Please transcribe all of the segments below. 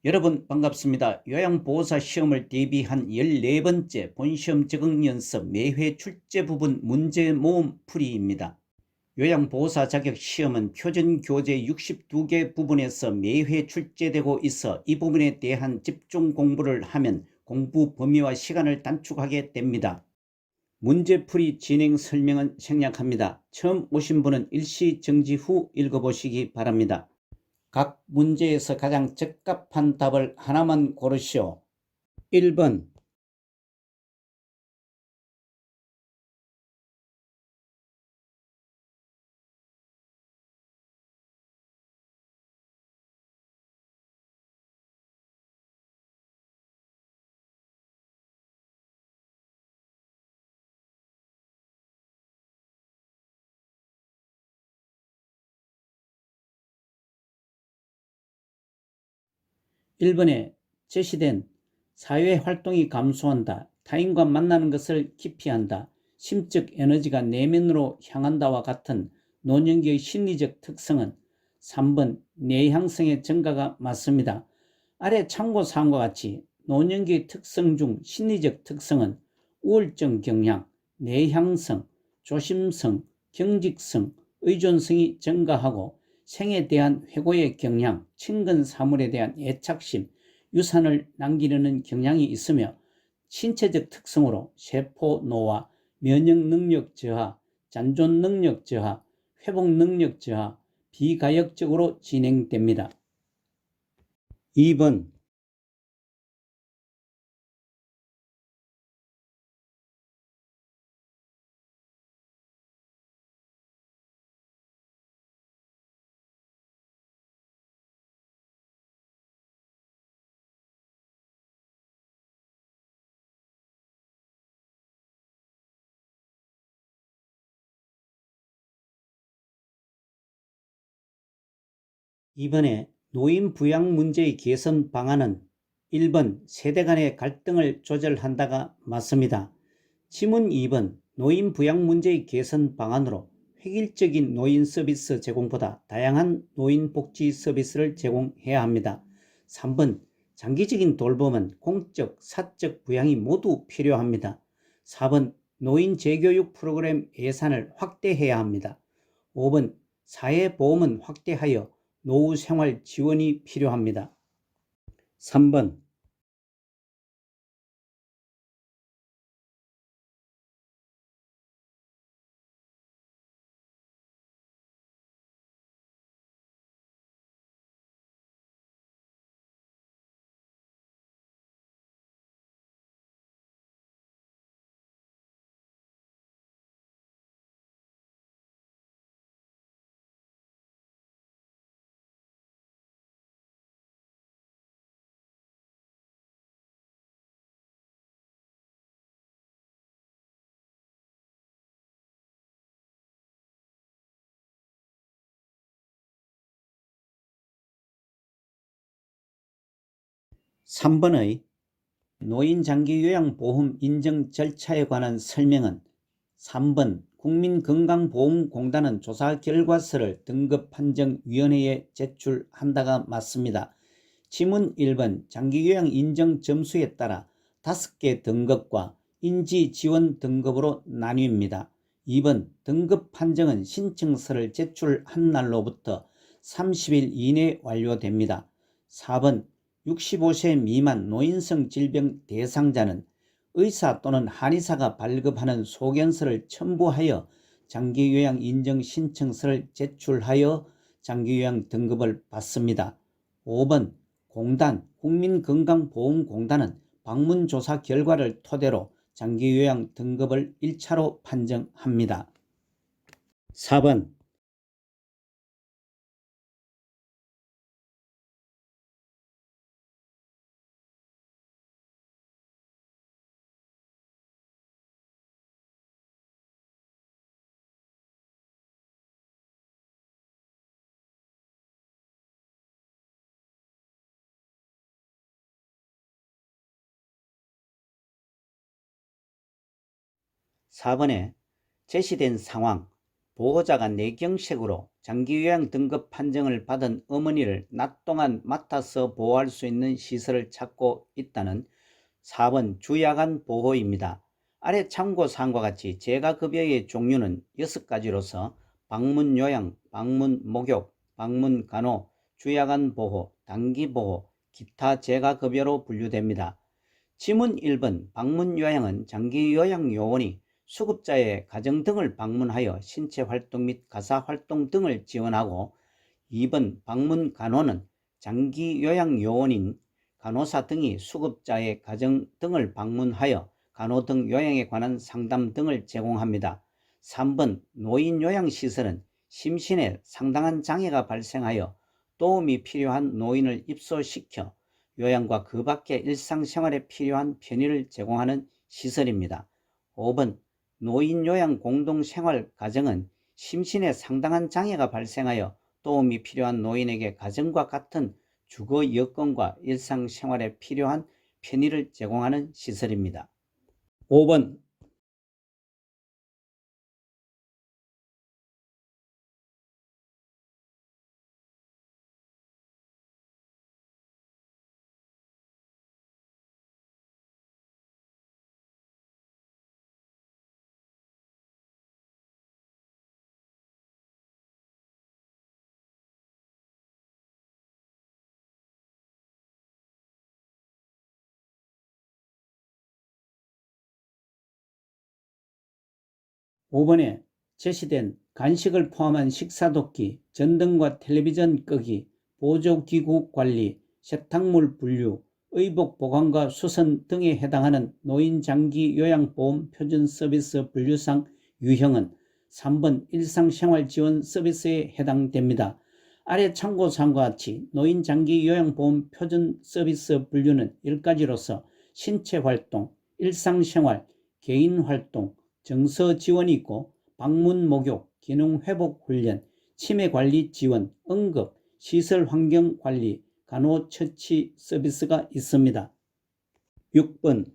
여러분 반갑습니다. 요양보호사 시험을 대비한 14번째 본시험 적응 연습 매회 출제 부분 문제 모음 풀이입니다. 요양보호사 자격 시험은 표준 교재 62개 부분에서 매회 출제되고 있어 이 부분에 대한 집중 공부를 하면 공부 범위와 시간을 단축하게 됩니다. 문제풀이 진행 설명은 생략합니다. 처음 오신 분은 일시 정지 후 읽어보시기 바랍니다. 각 문제에서 가장 적합한 답을 하나만 고르시오. 1번, 1번에 제시된 사회활동이 감소한다, 타인과 만나는 것을 기피한다, 심적 에너지가 내면으로 향한다와 같은 노년기의 심리적 특성은 3번 내향성의 증가가 맞습니다. 아래 참고사항과 같이 노년기의 특성 중 심리적 특성은 우울증 경향, 내향성, 조심성, 경직성, 의존성이 증가하고 생에 대한 회고의 경향, 친근 사물에 대한 애착심, 유산을 남기려는 경향이 있으며 신체적 특성으로 세포 노화, 면역 능력 저하, 잔존 능력 저하, 회복 능력 저하, 비가역적으로 진행됩니다. 2번, 2번에 노인 부양 문제의 개선 방안은 1번 세대 간의 갈등을 조절한다가 맞습니다. 지문 2번 노인 부양 문제의 개선 방안으로 획일적인 노인 서비스 제공보다 다양한 노인 복지 서비스를 제공해야 합니다. 3번 장기적인 돌봄은 공적, 사적 부양이 모두 필요합니다. 4번 노인 재교육 프로그램 예산을 확대해야 합니다. 5번 사회보험은 확대하여 노후 생활 지원이 필요합니다. 3번, 3번의 노인장기요양보험 인정 절차에 관한 설명은 3번 국민건강보험공단은 조사 결과서를 등급판정위원회에 제출한다가 맞습니다. 지문 1번 장기요양 인정 점수에 따라 5개 등급과 인지지원 등급으로 나뉩니다. 2번 등급 판정은 신청서를 제출한 날로부터 30일 이내 완료됩니다. 4번 65세 미만 노인성 질병 대상자는 의사 또는 한의사가 발급하는 소견서를 첨부하여 장기요양 인정 신청서를 제출하여 장기요양 등급을 받습니다. 5번 공단, 국민건강보험공단은 방문조사 결과를 토대로 장기요양 등급을 1차로 판정합니다. 4번, 4번에 제시된 상황, 보호자가 뇌경색으로 장기요양 등급 판정을 받은 어머니를 낮 동안 맡아서 보호할 수 있는 시설을 찾고 있다는 4번 주야간 보호입니다. 아래 참고사항과 같이 재가급여의 종류는 6가지로서 방문요양, 방문목욕, 방문간호, 주야간 보호, 단기보호, 기타 재가급여로 분류됩니다. 지문 1번 방문요양은 장기요양요원이 수급자의 가정 등을 방문하여 신체활동 및 가사활동 등을 지원하고, 2번 방문간호는 장기요양요원인 간호사 등이 수급자의 가정 등을 방문하여 간호 등 요양에 관한 상담 등을 제공합니다. 3번 노인요양시설은 심신에 상당한 장애가 발생하여 도움이 필요한 노인을 입소시켜 요양과 그 밖의 일상생활에 필요한 편의를 제공하는 시설입니다. 5번 노인요양 공동생활가정은 심신에 상당한 장애가 발생하여 도움이 필요한 노인에게 가정과 같은 주거 여건과 일상생활에 필요한 편의를 제공하는 시설입니다. 5번 5번에 제시된 간식을 포함한 식사도끼, 전등과 텔레비전 끄기, 보조기구 관리, 세탁물 분류, 의복 보관과 수선 등에 해당하는 노인장기요양보험 표준서비스 분류상 유형은 3번 일상생활지원 서비스에 해당됩니다. 아래 참고사항과 같이 노인장기요양보험 표준서비스 분류는 10가지로서 신체활동, 일상생활, 개인활동, 정서 지원이 있고, 방문 목욕, 기능 회복 훈련, 치매 관리 지원, 응급, 시설 환경 관리, 간호처치 서비스가 있습니다. 6번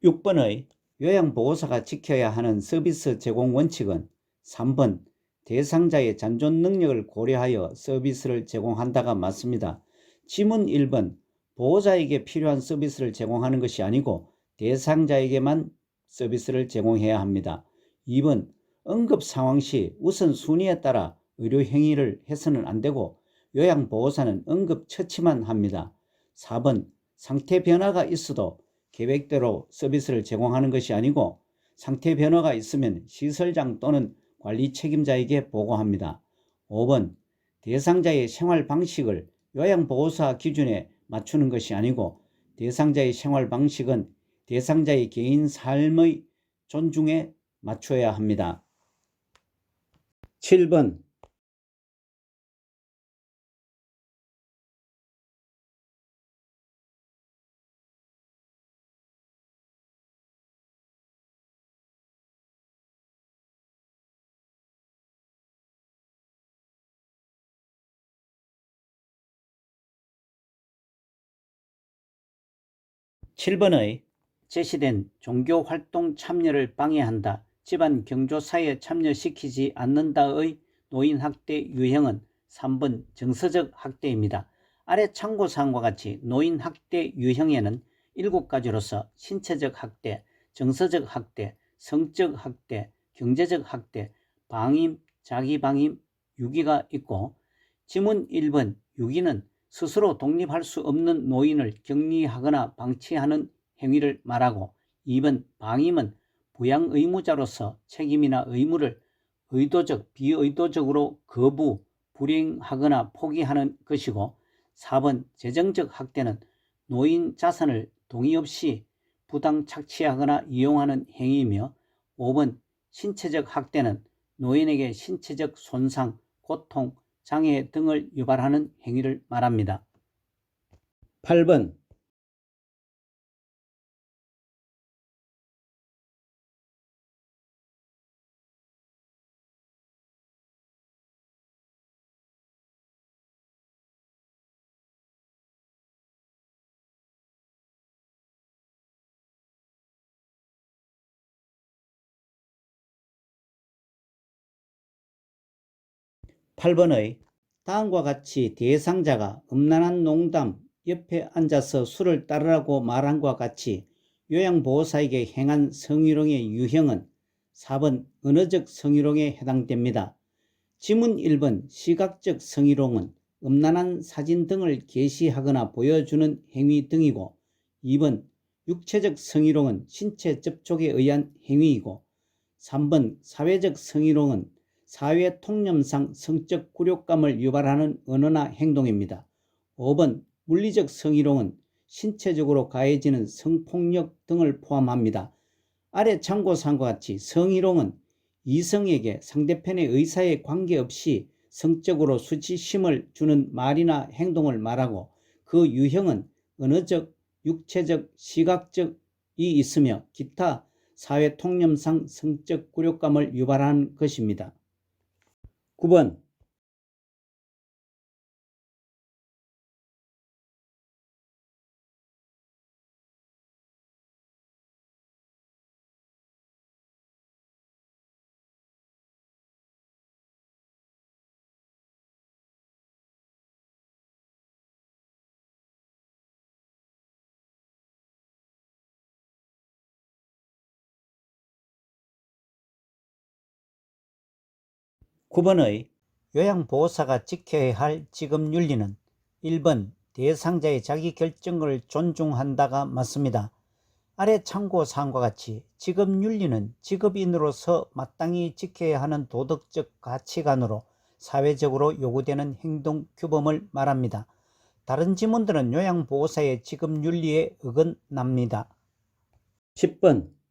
6번의 요양보호사가 지켜야 하는 서비스 제공 원칙은 3번 대상자의 잔존 능력을 고려하여 서비스를 제공한다가 맞습니다. 지문 1번 보호자에게 필요한 서비스를 제공하는 것이 아니고 대상자에게만 서비스를 제공해야 합니다. 2번 응급 상황 시 우선순위에 따라 의료 행위를 해서는 안 되고 요양보호사는 응급 처치만 합니다. 4번 상태 변화가 있어도 계획대로 서비스를 제공하는 것이 아니고 상태 변화가 있으면 시설장 또는 관리 책임자에게 보고합니다. 5번 대상자의 생활 방식을 요양보호사 기준에 맞추는 것이 아니고 대상자의 생활 방식은 대상자의 개인 삶의 존중에 맞춰야 합니다. 7번 7번의 제시된 종교활동 참여를 방해한다, 집안 경조사에 참여시키지 않는다의 노인학대 유형은 3번 정서적 학대입니다. 아래 참고사항과 같이 노인학대 유형에는 7가지로서 신체적 학대, 정서적 학대, 성적 학대, 경제적 학대, 방임, 자기방임, 유기가 있고, 지문 1번 유기는 스스로 독립할 수 없는 노인을 격리하거나 방치하는 행위를 말하고, 2번 방임은 부양 의무자로서 책임이나 의무를 의도적, 비의도적으로 거부, 불이행하거나 포기하는 것이고, 4번 재정적 학대는 노인 자산을 동의 없이 부당 착취하거나 이용하는 행위이며, 5번 신체적 학대는 노인에게 신체적 손상, 고통, 장애 등을 유발하는 행위를 말합니다. 8번 8번의 다음과 같이 대상자가 음란한 농담 옆에 앉아서 술을 따르라고 말한과 같이 요양보호사에게 행한 성희롱의 유형은 4번 언어적 성희롱에 해당됩니다. 지문 1번 시각적 성희롱은 음란한 사진 등을 게시하거나 보여주는 행위 등이고, 2번 육체적 성희롱은 신체 접촉에 의한 행위이고, 3번 사회적 성희롱은 사회 통념상 성적 굴욕감을 유발하는 언어나 행동입니다. 5번 물리적 성희롱은 신체적으로 가해지는 성폭력 등을 포함합니다. 아래 참고사항과 같이 성희롱은 이성에게 상대편의 의사에 관계없이 성적으로 수치심을 주는 말이나 행동을 말하고, 그 유형은 언어적, 육체적, 시각적이 있으며 기타 사회 통념상 성적 굴욕감을 유발하는 것입니다. 9번 9번의 요양보호사가 지켜야 할 직업윤리는 1번 대상자의 자기결정을 존중한다가 맞습니다. 아래 참고사항과 같이 직업윤리는 직업인으로서 마땅히 지켜야 하는 도덕적 가치관으로 사회적으로 요구되는 행동규범을 말합니다. 다른 지문들은 요양보호사의 직업윤리에 어긋납니다. 10번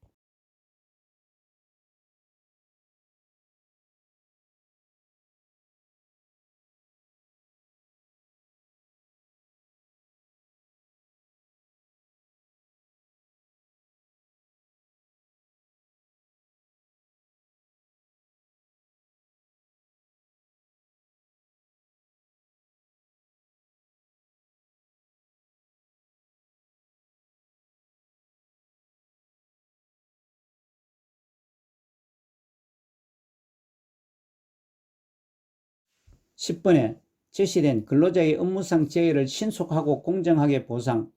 10번에 제시된 근로자의 업무상 재해를 신속하고 공정하게 보상,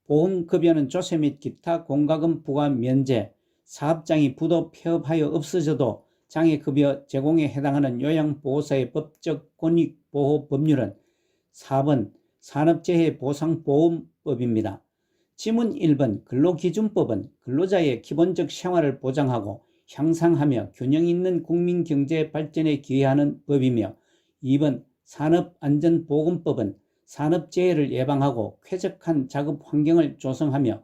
보험급여는 조세 및 기타 공과금 부과 면제, 사업장이 부도 폐업하여 없어져도 장애급여 제공에 해당하는 요양보호사의 법적 권익보호 법률은 4번 산업재해보상보험법입니다. 지문 1번 근로기준법은 근로자의 기본적 생활을 보장하고 향상하며 균형 있는 국민경제 발전에 기여하는 법이며, 2번 산업안전보건법은 산업재해를 예방하고 쾌적한 작업 환경을 조성하며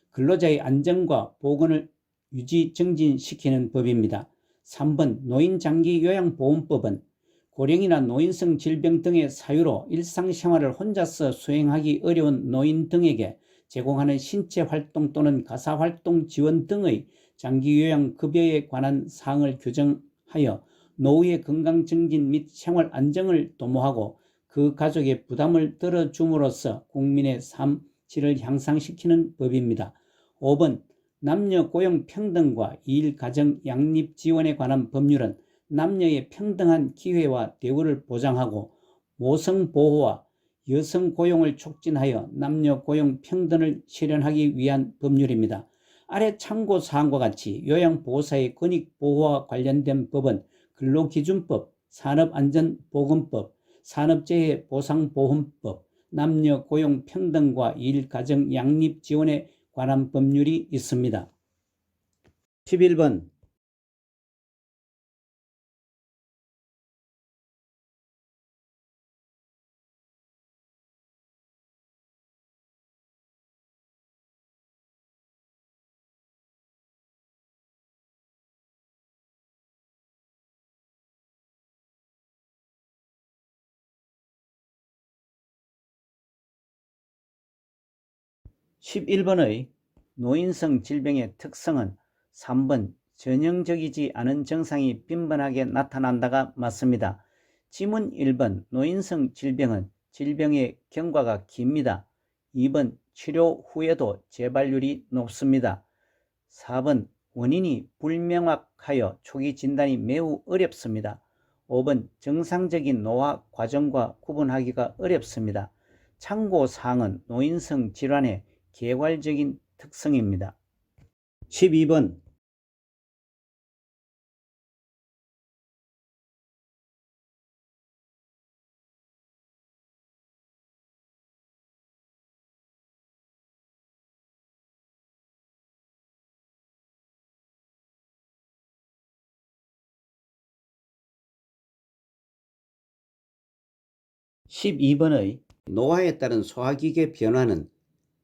근로자의 안전과 보건을 유지 정진시키는 법입니다. 3번 노인장기요양보험법은 고령이나 노인성 질병 등의 사유로 일상생활을 혼자서 수행하기 어려운 노인 등에게 제공하는 신체활동 또는 가사활동 지원 등의 장기요양급여에 관한 사항을 규정하여 노후의 건강증진 및 생활안정을 도모하고 그 가족의 부담을 덜어줌으로써 국민의 삶 질을 향상시키는 법입니다. 5번 남녀 고용 평등과 일, 가정, 양립 지원에 관한 법률은 남녀의 평등한 기회와 대우를 보장하고 모성 보호와 여성 고용을 촉진하여 남녀 고용 평등을 실현하기 위한 법률입니다. 아래 참고사항과 같이 요양보호사의 권익보호와 관련된 법은 근로기준법, 산업안전보건법, 산업재해보상보험법, 남녀 고용 평등과 일, 가정, 양립 지원에 관한 법률이 있습니다. 11번 11번의 노인성 질병의 특성은 3번 전형적이지 않은 증상이 빈번하게 나타난다가 맞습니다. 지문 1번 노인성 질병은 질병의 경과가 깁니다. 2번 치료 후에도 재발률이 높습니다. 4번 원인이 불명확하여 초기 진단이 매우 어렵습니다. 5번 정상적인 노화 과정과 구분하기가 어렵습니다. 참고사항은 노인성 질환의 개괄적인 특성입니다. 12번 12번의 노화에 따른 소화기계 변화는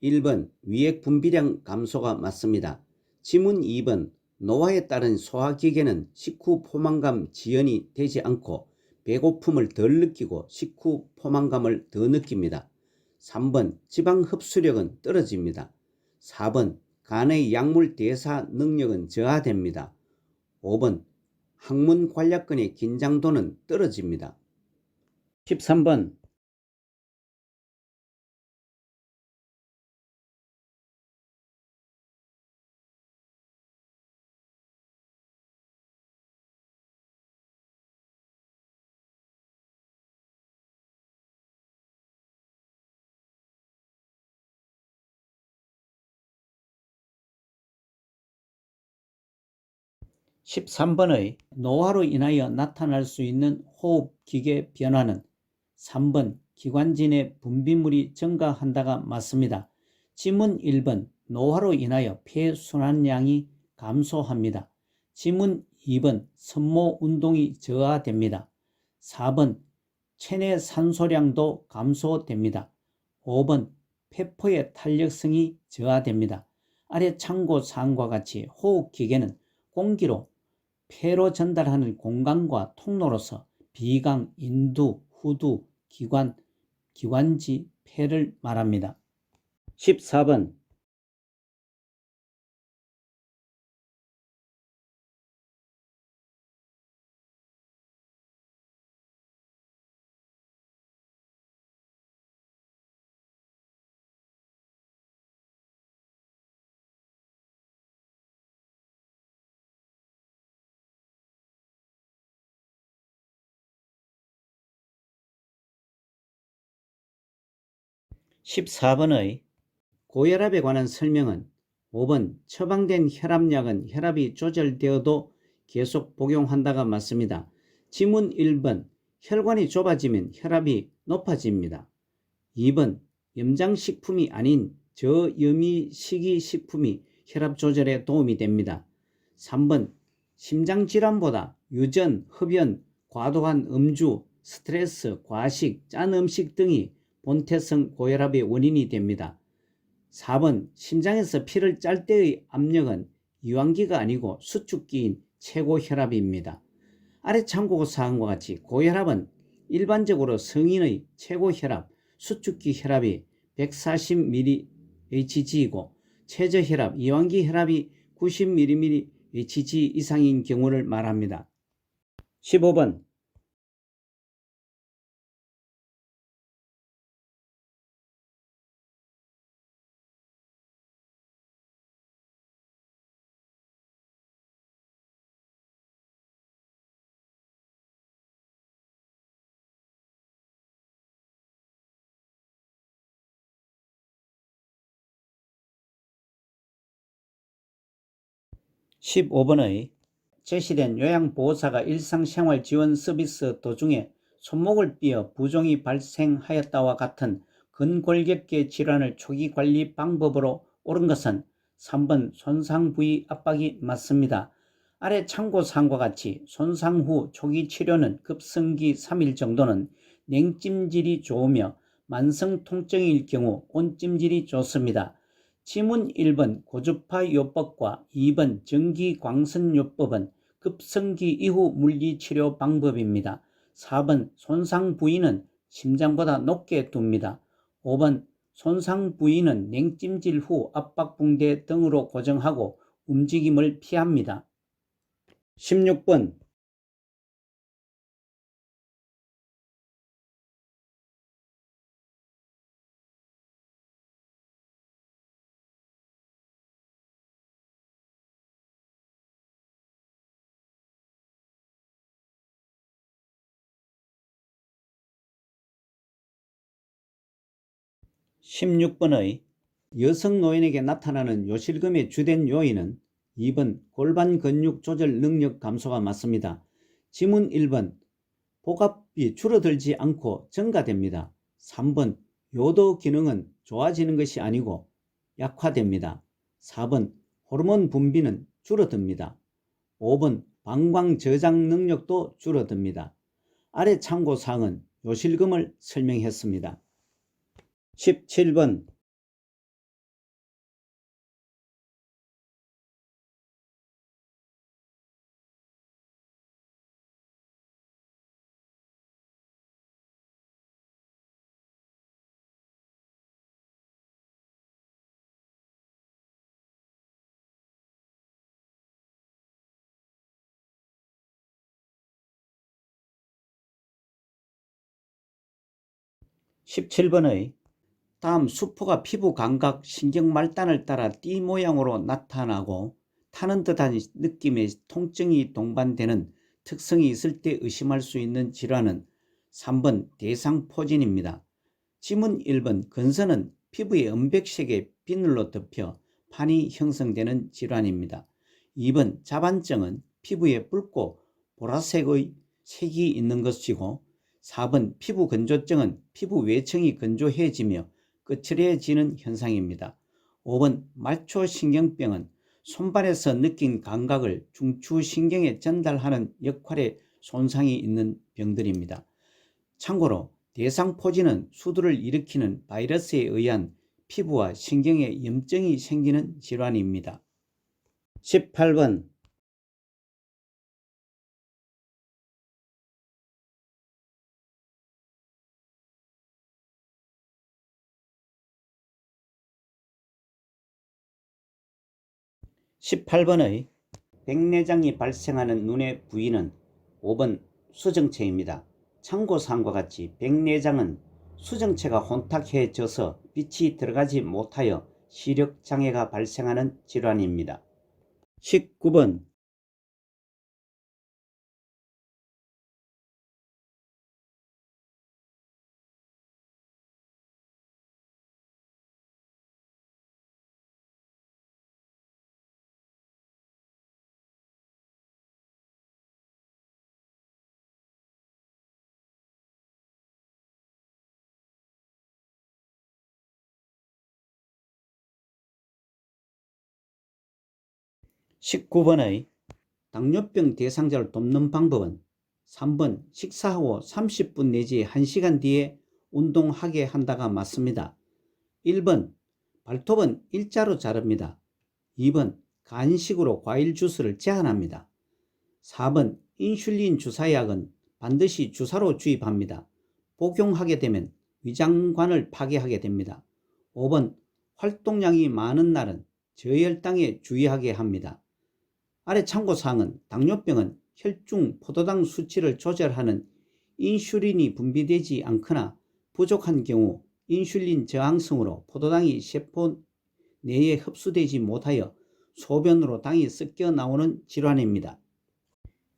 1번 위액 분비량 감소가 맞습니다. 지문 2번 노화에 따른 소화기계는 식후 포만감 지연이 되지 않고 배고픔을 덜 느끼고 식후 포만감을 더 느낍니다. 3번 지방 흡수력은 떨어집니다. 4번 간의 약물 대사 능력은 저하됩니다. 5번 항문 관략근의 긴장도는 떨어집니다. 13번 13번의 노화로 인하여 나타날 수 있는 호흡기계 변화는 3번 기관진의 분비물이 증가한다가 맞습니다. 지문 1번 노화로 인하여 폐순환량이 감소합니다. 지문 2번 섬모 운동이 저하됩니다. 4번 체내 산소량도 감소됩니다. 5번 폐포의 탄력성이 저하됩니다. 아래 참고사항과 같이 호흡기계는 공기로 폐로 전달하는 공간과 통로로서 비강, 인두, 후두, 기관, 기관지, 폐를 말합니다. 14번 14번의 고혈압에 관한 설명은 5번 처방된 혈압약은 혈압이 조절되어도 계속 복용한다가 맞습니다. 지문 1번 혈관이 좁아지면 혈압이 높아집니다. 2번 염장식품이 아닌 저염이식이식품이 혈압 조절에 도움이 됩니다. 3번 심장질환보다 유전, 흡연, 과도한 음주, 스트레스, 과식, 짠 음식 등이 본태성 고혈압의 원인이 됩니다. 4번 심장에서 피를 짤 때의 압력은 이완기가 아니고 수축기인 최고혈압입니다. 아래 참고사항과 같이 고혈압은 일반적으로 성인의 최고혈압, 수축기 혈압이 140mmHg이고 최저혈압, 이완기 혈압이 90mmHg 이상인 경우를 말합니다. 15번 15번의 제시된 요양보호사가 일상생활 지원 서비스 도중에 손목을 삐어 부종이 발생하였다와 같은 근골격계 질환을 초기 관리 방법으로 옳은 것은 3번 손상 부위 압박이 맞습니다. 아래 참고사항과 같이 손상 후 초기 치료는 급성기 3일 정도는 냉찜질이 좋으며 만성 통증일 경우 온찜질이 좋습니다. 지문 1번 고주파요법과 2번 전기광선요법은 급성기 이후 물리치료 방법입니다. 4번 손상 부위는 심장보다 높게 둡니다. 5번 손상 부위는 냉찜질 후 압박붕대 등으로 고정하고 움직임을 피합니다. 16번 16번의 여성 노인에게 나타나는 요실금의 주된 요인은 2번 골반 근육 조절 능력 감소가 맞습니다. 지문 1번 복압이 줄어들지 않고 증가됩니다. 3번 요도 기능은 좋아지는 것이 아니고 약화됩니다. 4번 호르몬 분비는 줄어듭니다. 5번 방광 저장 능력도 줄어듭니다. 아래 참고사항은 요실금을 설명했습니다. 17번 17번의 다음 수포가 피부 감각 신경 말단을 따라 띠 모양으로 나타나고 타는 듯한 느낌의 통증이 동반되는 특성이 있을 때 의심할 수 있는 질환은 3번 대상포진입니다. 지문 1번 건선은 피부의 은백색의 비늘로 덮여 판이 형성되는 질환입니다. 2번 자반증은 피부에 붉고 보라색의 색이 있는 것이고 4번 피부 건조증은 피부 외층이 건조해지며 거칠해지는 현상입니다. 5번 말초신경병은 손발에서 느낀 감각을 중추신경에 전달하는 역할에 손상이 있는 병들입니다. 참고로 대상포진은 수두를 일으키는 바이러스에 의한 피부와 신경에 염증이 생기는 질환입니다. 18번 18번의 백내장이 발생하는 눈의 부위는 5번 수정체입니다. 참고사항과 같이 백내장은 수정체가 혼탁해져서 빛이 들어가지 못하여 시력장애가 발생하는 질환입니다. 19번 19번의 당뇨병 대상자를 돕는 방법은 3번 식사 후 30분 내지 1시간 뒤에 운동하게 한다가 맞습니다. 1번 발톱은 일자로 자릅니다. 2번 간식으로 과일 주스를 제한합니다. 4번 인슐린 주사약은 반드시 주사로 주입합니다. 복용하게 되면 위장관을 파괴하게 됩니다. 5번 활동량이 많은 날은 저혈당에 주의하게 합니다. 아래 참고사항은 당뇨병은 혈중 포도당 수치를 조절하는 인슐린이 분비되지 않거나 부족한 경우 인슐린 저항성으로 포도당이 세포 내에 흡수되지 못하여 소변으로 당이 섞여 나오는 질환입니다.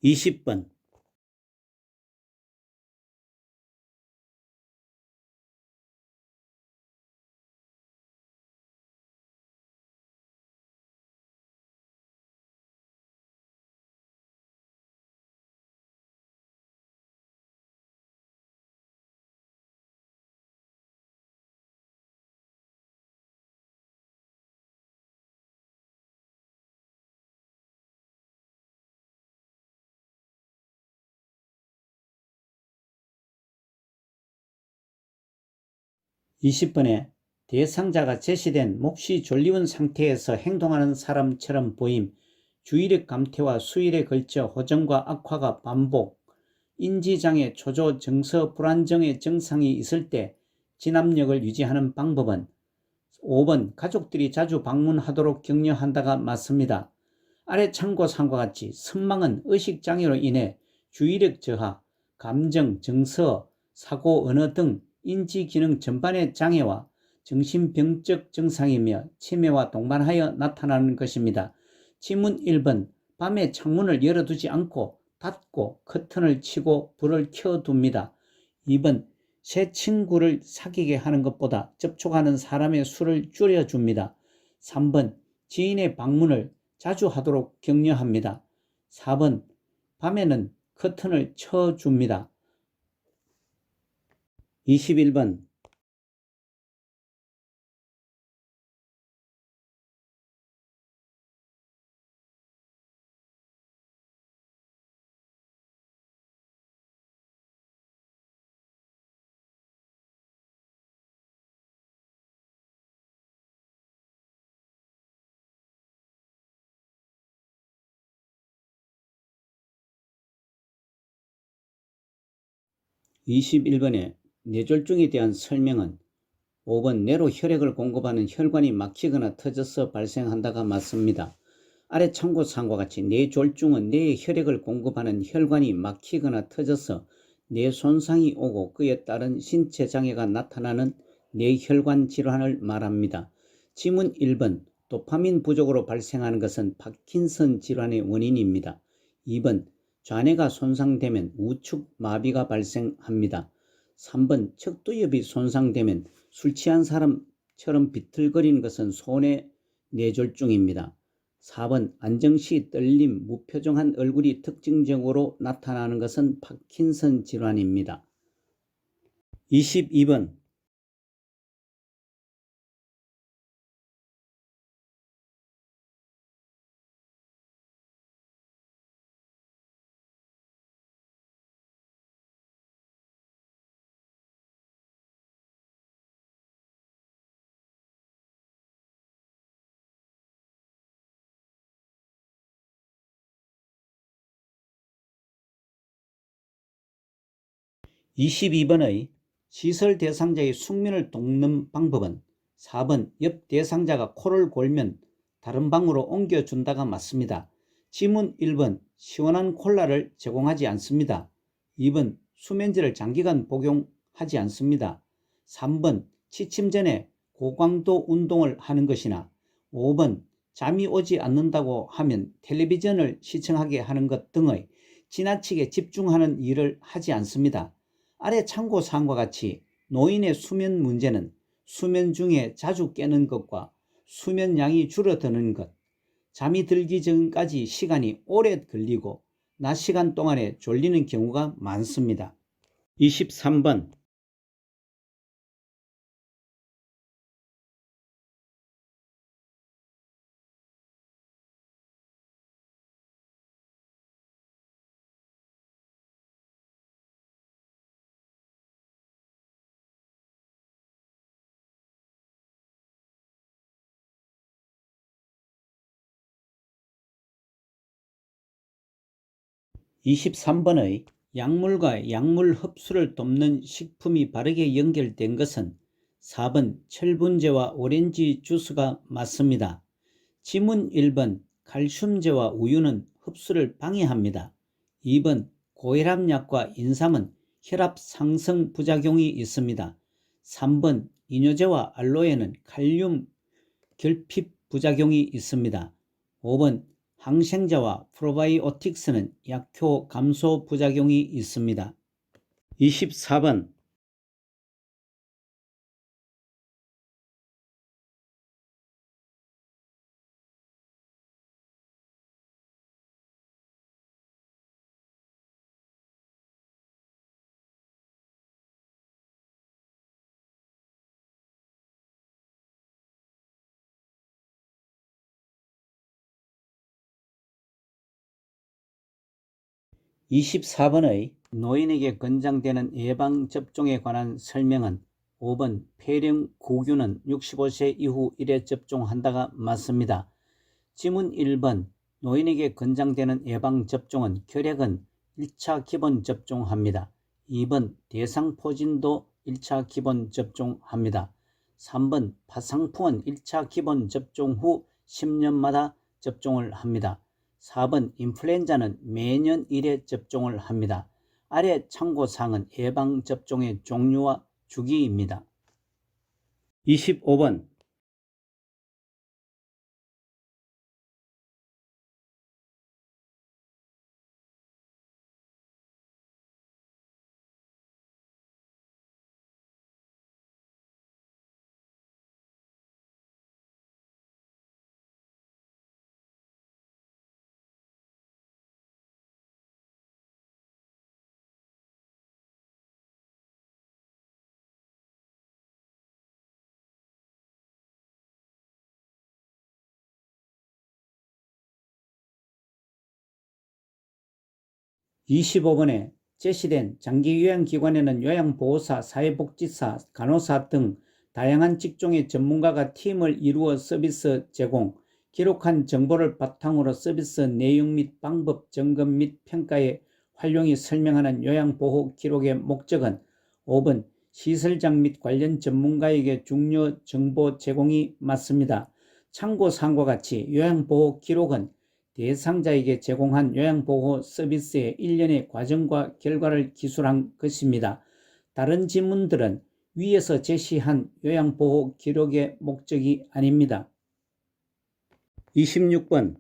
20번 20번에 대상자가 제시된 몫이 졸리운 상태에서 행동하는 사람처럼 보임, 주의력 감퇴와 수일에 걸쳐 호전과 악화가 반복, 인지장애, 초조, 정서, 불안정의 증상이 있을 때 진압력을 유지하는 방법은 5번 가족들이 자주 방문하도록 격려한다가 맞습니다. 아래 참고사항과 같이 선망은 의식장애로 인해 주의력 저하, 감정, 정서, 사고, 언어 등 인지기능 전반의 장애와 정신병적 증상이며 치매와 동반하여 나타나는 것입니다. 지문 1번 밤에 창문을 열어두지 않고 닫고 커튼을 치고 불을 켜둡니다. 2번 새 친구를 사귀게 하는 것보다 접촉하는 사람의 수를 줄여줍니다. 3번 지인의 방문을 자주 하도록 격려합니다. 4번 밤에는 커튼을 쳐줍니다. 21번 21번의 뇌졸중에 대한 설명은 5번 뇌로 혈액을 공급하는 혈관이 막히거나 터져서 발생한다가 맞습니다. 아래 참고사항과 같이 뇌졸중은 뇌에 혈액을 공급하는 혈관이 막히거나 터져서 뇌 손상이 오고 그에 따른 신체 장애가 나타나는 뇌혈관 질환을 말합니다. 지문 1번 도파민 부족으로 발생하는 것은 파킨슨 질환의 원인입니다. 2번 좌뇌가 손상되면 우측 마비가 발생합니다. 3번 척두엽이 손상되면 술 취한 사람처럼 비틀거리는 것은 손의 뇌졸중입니다. 4번 안정시 떨림, 무표정한 얼굴이 특징적으로 나타나는 것은 파킨슨 질환입니다. 22번 22번의 시설 대상자의 숙면을 돕는 방법은 4번 옆 대상자가 코를 골면 다른 방으로 옮겨준다가 맞습니다. 지문 1번 시원한 콜라를 제공하지 않습니다. 2번 수면제를 장기간 복용하지 않습니다. 3번 취침 전에 고강도 운동을 하는 것이나 5번 잠이 오지 않는다고 하면 텔레비전을 시청하게 하는 것 등의 지나치게 집중하는 일을 하지 않습니다. 아래 참고사항과 같이 노인의 수면 문제는 수면 중에 자주 깨는 것과 수면량이 줄어드는 것, 잠이 들기 전까지 시간이 오래 걸리고 낮 시간 동안에 졸리는 경우가 많습니다. 23번 23번의 약물과 약물 흡수를 돕는 식품이 바르게 연결된 것은 4번 철분제와 오렌지 주스가 맞습니다. 지문 1번 칼슘제와 우유는 흡수를 방해합니다. 2번 고혈압약과 인삼은 혈압 상승 부작용이 있습니다. 3번 이뇨제와 알로에는 칼륨 결핍 부작용이 있습니다. 5번 항생제와 프로바이오틱스는 약효 감소 부작용이 있습니다. 24번 24번의 노인에게 권장되는 예방접종에 관한 설명은 5번 폐렴구균은 65세 이후 1회 접종한다가 맞습니다. 지문 1번 노인에게 권장되는 예방접종은 결핵은 1차 기본 접종합니다. 2번 대상포진도 1차 기본 접종합니다. 3번 파상풍은 1차 기본 접종 후 10년마다 접종을 합니다. 4번 인플루엔자는 매년 1회 접종을 합니다. 아래 참고사항은 예방접종의 종류와 주기입니다. 25번 25번에 제시된 장기요양기관에는 요양보호사, 사회복지사, 간호사 등 다양한 직종의 전문가가 팀을 이루어 서비스 제공, 기록한 정보를 바탕으로 서비스 내용 및 방법 점검 및 평가의 활용이 설명하는 요양보호 기록의 목적은 5번 시설장 및 관련 전문가에게 중요 정보 제공이 맞습니다. 참고사항과 같이 요양보호 기록은 대상자에게 제공한 요양보호 서비스의 일련의 과정과 결과를 기술한 것입니다. 다른 지문들은 위에서 제시한 요양보호 기록의 목적이 아닙니다. 26번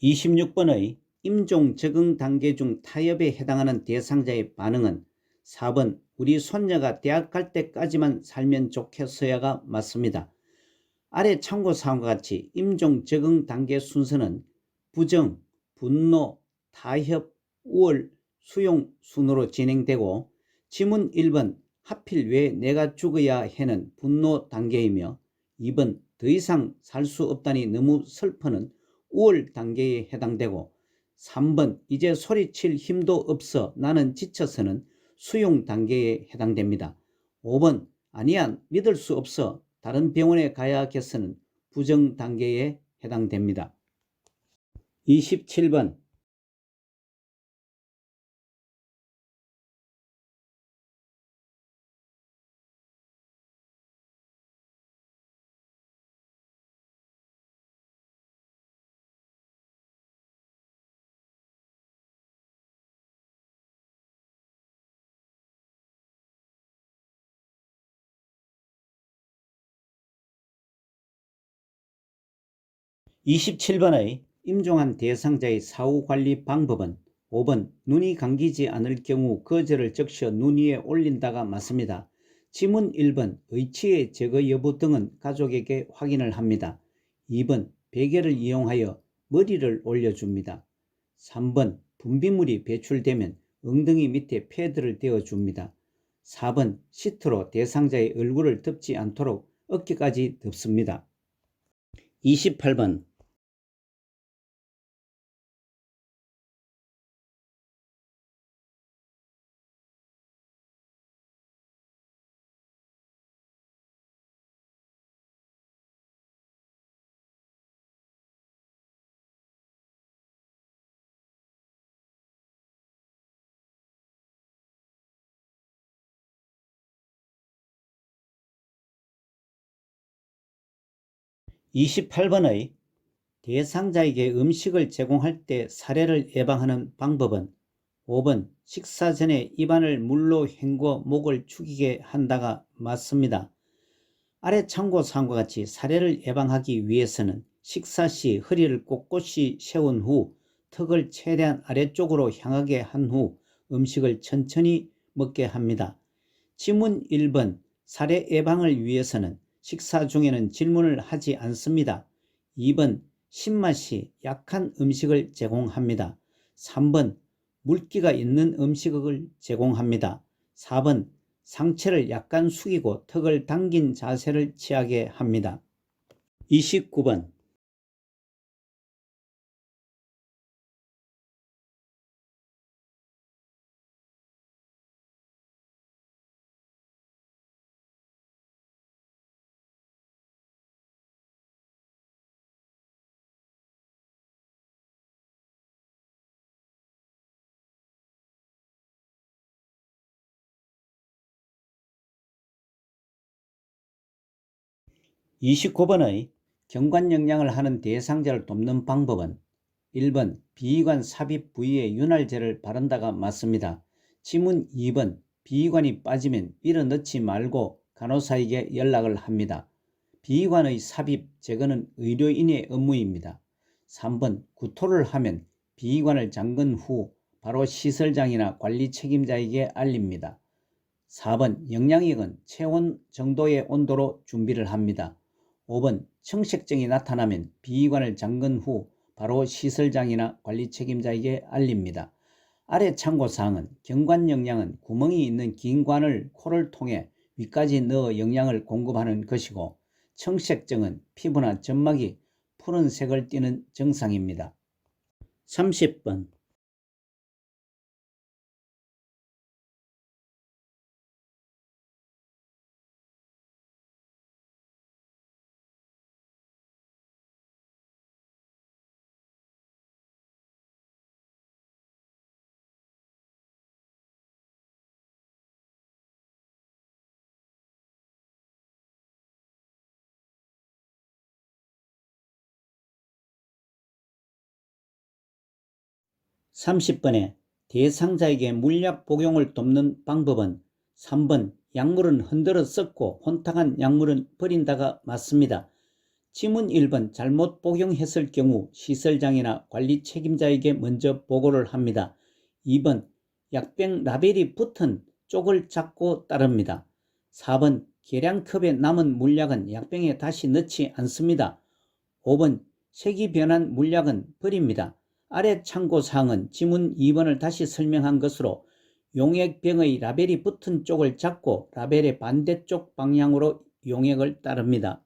26번의 임종 적응 단계 중 타협에 해당하는 대상자의 반응은 4번 우리 손녀가 대학 갈 때까지만 살면 좋겠어야가 맞습니다. 아래 참고사항과 같이 임종 적응 단계 순서는 부정, 분노, 타협, 우월, 수용 순으로 진행되고 지문 1번 하필 왜 내가 죽어야 해는 분노 단계이며 2번 더 이상 살 수 없다니 너무 슬퍼는 우월 단계에 해당되고 3번 이제 소리칠 힘도 없어 나는 지쳐서는 수용 단계에 해당됩니다. 5번 아니야 믿을 수 없어 다른 병원에 가야겠어는 부정 단계에 해당됩니다. 27번 27번의 임종한 대상자의 사후관리 방법은 5번 눈이 감기지 않을 경우 거즈를 적셔 눈 위에 올린다가 맞습니다. 지문 1번 의치의 제거 여부 등은 가족에게 확인을 합니다. 2번 베개를 이용하여 머리를 올려줍니다. 3번 분비물이 배출되면 엉덩이 밑에 패드를 대어줍니다. 4번 시트로 대상자의 얼굴을 덮지 않도록 어깨까지 덮습니다. 28번 28번의 대상자에게 음식을 제공할 때 사례를 예방하는 방법은 5번 식사 전에 입안을 물로 헹궈 목을 축이게 한다가 맞습니다. 아래 참고사항과 같이 사례를 예방하기 위해서는 식사 시 허리를 꼿꼿이 세운 후 턱을 최대한 아래쪽으로 향하게 한 후 음식을 천천히 먹게 합니다. 지문 1번 사례 예방을 위해서는 식사 중에는 질문을 하지 않습니다. 2번 신맛이 약한 음식을 제공합니다. 3번 물기가 있는 음식을 제공합니다. 4번 상체를 약간 숙이고 턱을 당긴 자세를 취하게 합니다. 29번. (29번의) 경관영양을 하는 대상자를 돕는 방법은 1번 비위관 삽입 부위에 윤활제를 바른다가 맞습니다. 지문 2번 비위관이 빠지면 밀어넣지 말고 간호사에게 연락을 합니다. 비위관의 삽입 제거는 의료인의 업무입니다. 3번 구토를 하면 비위관을 잠근 후 바로 시설장이나 관리 책임자에게 알립니다. 4번 영양액은 체온 정도의 온도로 준비를 합니다. 5번 청색증이 나타나면 비위관을 잠근 후 바로 시설장이나 관리 책임자에게 알립니다. 아래 참고사항은 경관영양은 구멍이 있는 긴 관을 코를 통해 위까지 넣어 영양을 공급하는 것이고, 청색증은 피부나 점막이 푸른색을 띠는 증상입니다. 30번. 30번에 대상자에게 물약 복용을 돕는 방법은 3번 약물은 흔들어 섞고 혼탁한 약물은 버린다가 맞습니다. 지문 1번 잘못 복용했을 경우 시설장이나 관리 책임자에게 먼저 보고를 합니다. 2번 약병 라벨이 붙은 쪽을 잡고 따릅니다. 4번 계량컵에 남은 물약은 약병에 다시 넣지 않습니다. 5번 색이 변한 물약은 버립니다. 아래 참고사항은 지문 2번을 다시 설명한 것으로 용액병의 라벨이 붙은 쪽을 잡고 라벨의 반대쪽 방향으로 용액을 따릅니다.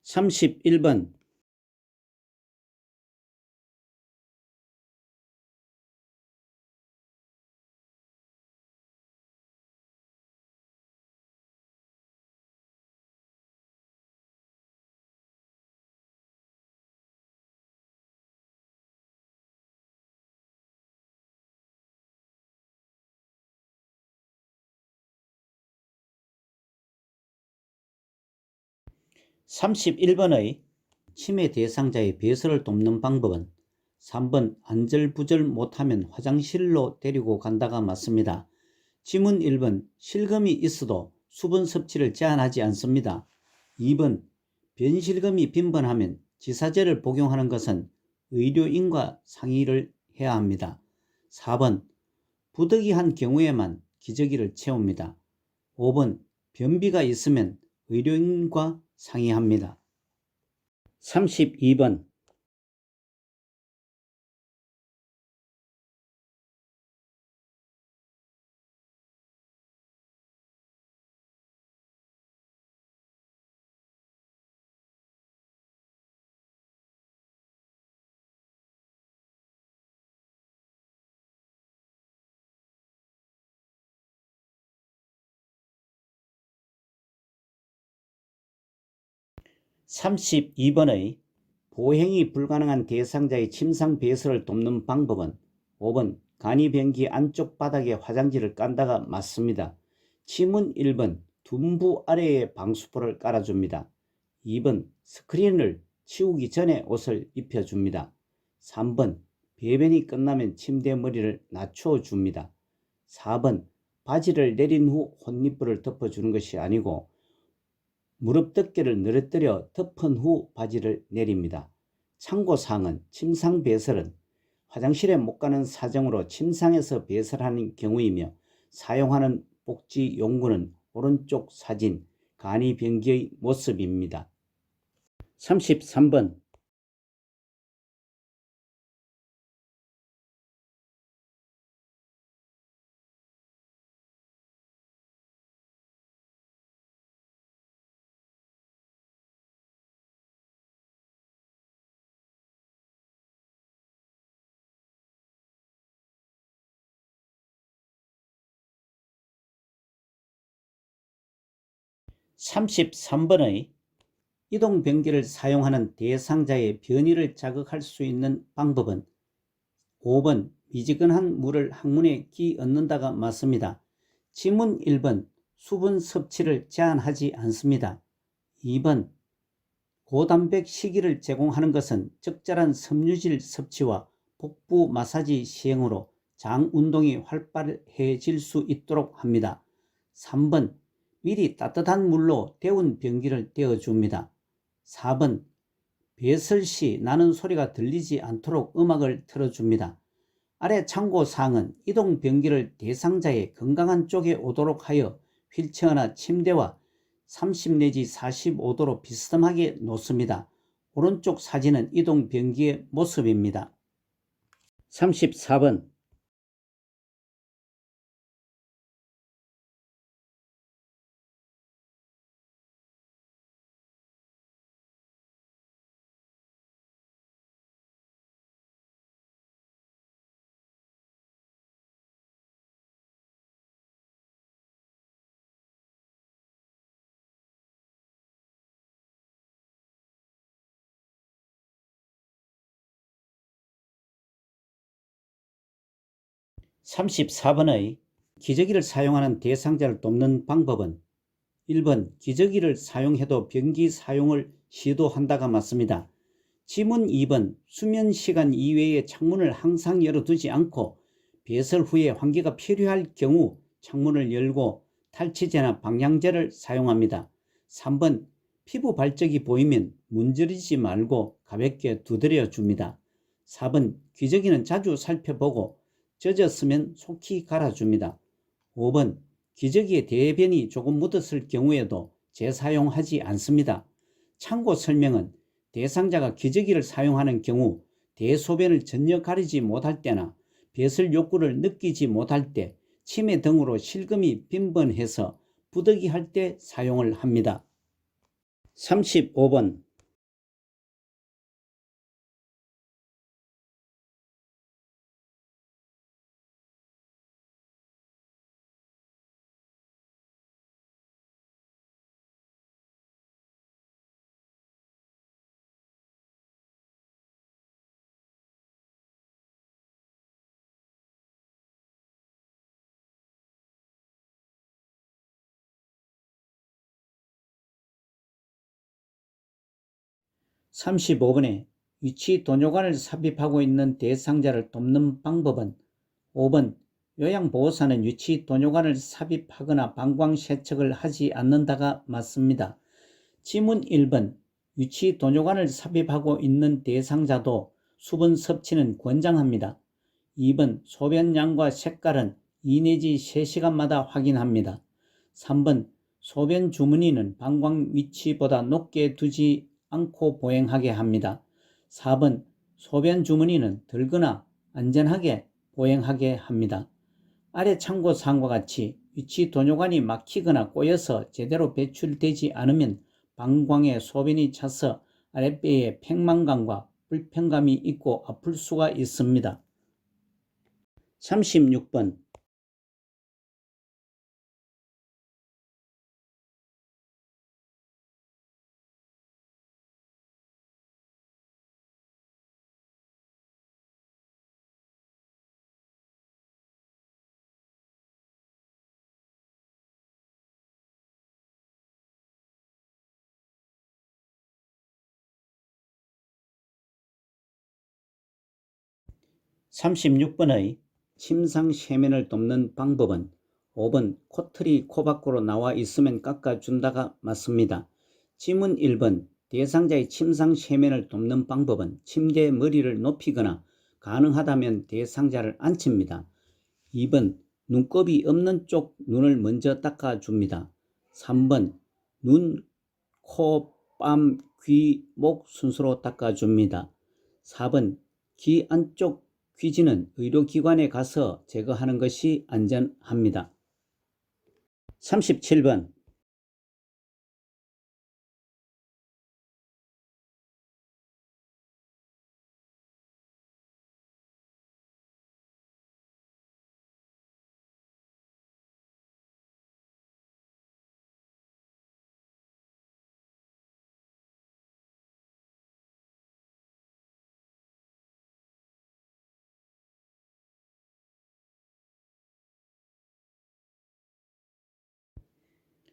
31번. 31번의 치매 대상자의 배설을 돕는 방법은 3번 안절부절 못하면 화장실로 데리고 간다가 맞습니다. 지문 1번 실금이 있어도 수분 섭취를 제한하지 않습니다. 2번 변실금이 빈번하면 지사제를 복용하는 것은 의료인과 상의를 해야 합니다. 4번 부득이한 경우에만 기저귀를 채웁니다. 5번 변비가 있으면 의료인과 상의합니다. 32번. (32번의) 보행이 불가능한 대상자의 침상 배설을 돕는 방법은 5번 간이변기 안쪽 바닥에 화장지를 깐다가 맞습니다. 지문 1번 둔부 아래에 방수포를 깔아줍니다. 2번 스크린을 치우기 전에 옷을 입혀줍니다. 3번 배변이 끝나면 침대 머리를 낮춰줍니다. 4번 바지를 내린 후 혼니불을 덮어주는 것이 아니고 무릎 덮개를 늘어뜨려 덮은 후 바지를 내립니다. 참고사항은 침상 배설은 화장실에 못 가는 사정으로 침상에서 배설하는 경우이며, 사용하는 복지 용구는 오른쪽 사진 간이변기의 모습입니다. 33번. 33번의 이동변기를 사용하는 대상자의 변이를 자극할 수 있는 방법은 5번 미지근한 물을 항문에 끼얹는다가 맞습니다. 지문 1번 수분 섭취를 제한하지 않습니다. 2번 고단백 식이를 제공하는 것은 적절한 섬유질 섭취와 복부 마사지 시행으로 장 운동이 활발해질 수 있도록 합니다. 3번 미리 따뜻한 물로 데운 변기를 데워줍니다. 4번 배설 시 나는 소리가 들리지 않도록 음악을 틀어줍니다. 아래 참고사항은 이동 변기를 대상자의 건강한 쪽에 오도록 하여 휠체어나 침대와 30 내지 45도로 비스듬하게 놓습니다. 오른쪽 사진은 이동 변기의 모습입니다. 34번 34번의 기저귀를 사용하는 대상자를 돕는 방법은 1번 기저귀를 사용해도 변기 사용을 시도한다가 맞습니다. 지문 2번 수면 시간 이외에 창문을 항상 열어두지 않고 배설 후에 환기가 필요할 경우 창문을 열고 탈취제나 방향제를 사용합니다. 3번 피부 발적이 보이면 문지르지 말고 가볍게 두드려 줍니다. 4번 기저귀는 자주 살펴보고 젖었으면 속히 갈아줍니다. 5번 기저귀에 대변이 조금 묻었을 경우에도 재사용하지 않습니다. 참고 설명은 대상자가 기저귀를 사용하는 경우 대소변을 전혀 가리지 못할 때나 배설 욕구를 느끼지 못할 때, 치매 등으로 실금이 빈번해서 부득이할 때 사용을 합니다. 35번 35번에 위치 도뇨관을 삽입하고 있는 대상자를 돕는 방법은 5번 요양보호사는 위치 도뇨관을 삽입하거나 방광세척을 하지 않는다가 맞습니다. 지문 1번 위치 도뇨관을 삽입하고 있는 대상자도 수분 섭취는 권장합니다. 2번 소변량과 색깔은 2 내지 3시간마다 확인합니다. 3번 소변 주머니는 방광 위치보다 높게 두지 않고 보행하게 합니다. 4번 소변 주머니는 들거나 안전하게 보행하게 합니다. 아래 참고사항과 같이 위치 도뇨관이 막히거나 꼬여서 제대로 배출되지 않으면 방광에 소변이 차서 아랫배에 팽만감과 불편감이 있고 아플 수가 있습니다. 36번 (36번의) 침상 세면을 돕는 방법은 5번 코털이 코 밖으로 나와 있으면 깎아준다가 맞습니다. 지문 1번 대상자의 침상 세면을 돕는 방법은 침대에 머리를 높이거나 가능하다면 대상자를 앉힙니다. 2번 눈곱이 없는 쪽 눈을 먼저 닦아줍니다. 3번 눈, 코, 뺨, 귀, 목 순서로 닦아줍니다. 4번 귀 안쪽 귀지는 의료기관에 가서 제거하는 것이 안전합니다. 37번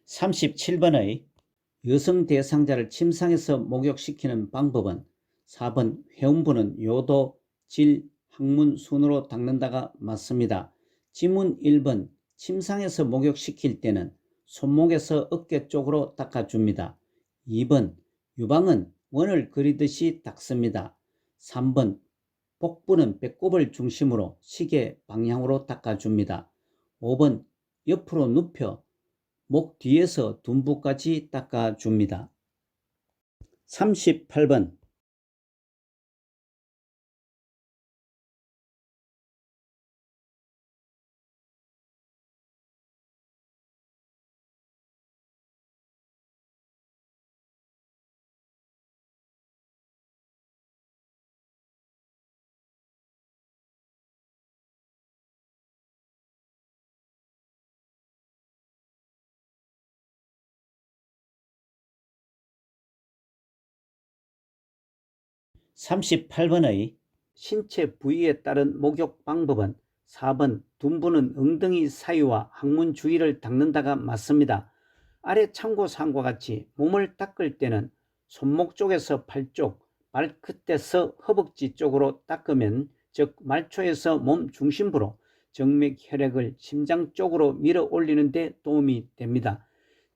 37번의 여성 대상자를 침상에서 목욕시키는 방법은 4번 회음부는 요도, 질, 항문 순으로 닦는다가 맞습니다. 지문 1번 침상에서 목욕시킬 때는 손목에서 어깨 쪽으로 닦아줍니다. 2번 유방은 원을 그리듯이 닦습니다. 3번 복부는 배꼽을 중심으로 시계 방향으로 닦아줍니다. 5번 옆으로 눕혀 목 뒤에서 둔부까지 닦아줍니다. 38번 38번의 신체 부위에 따른 목욕 방법은 4번 둔부는 엉덩이 사이와 항문 주위를 닦는다가 맞습니다. 아래 참고사항과 같이 몸을 닦을 때는 손목 쪽에서 팔 쪽, 발끝에서 허벅지 쪽으로 닦으면 즉 말초에서 몸 중심부로 정맥 혈액을 심장 쪽으로 밀어 올리는 데 도움이 됩니다.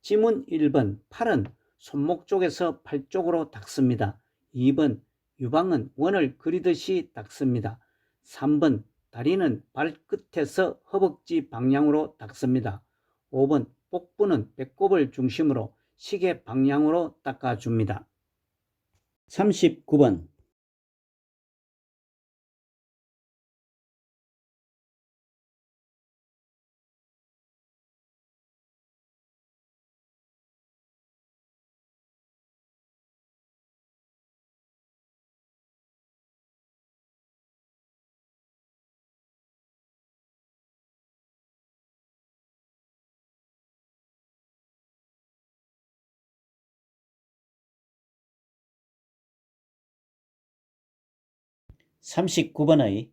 지문 1번 팔은 손목 쪽에서 팔 쪽으로 닦습니다. 2번 유방은 원을 그리듯이 닦습니다. 3번 다리는 발끝에서 허벅지 방향으로 닦습니다. 5번 복부는 배꼽을 중심으로 시계 방향으로 닦아줍니다. 39번 39번의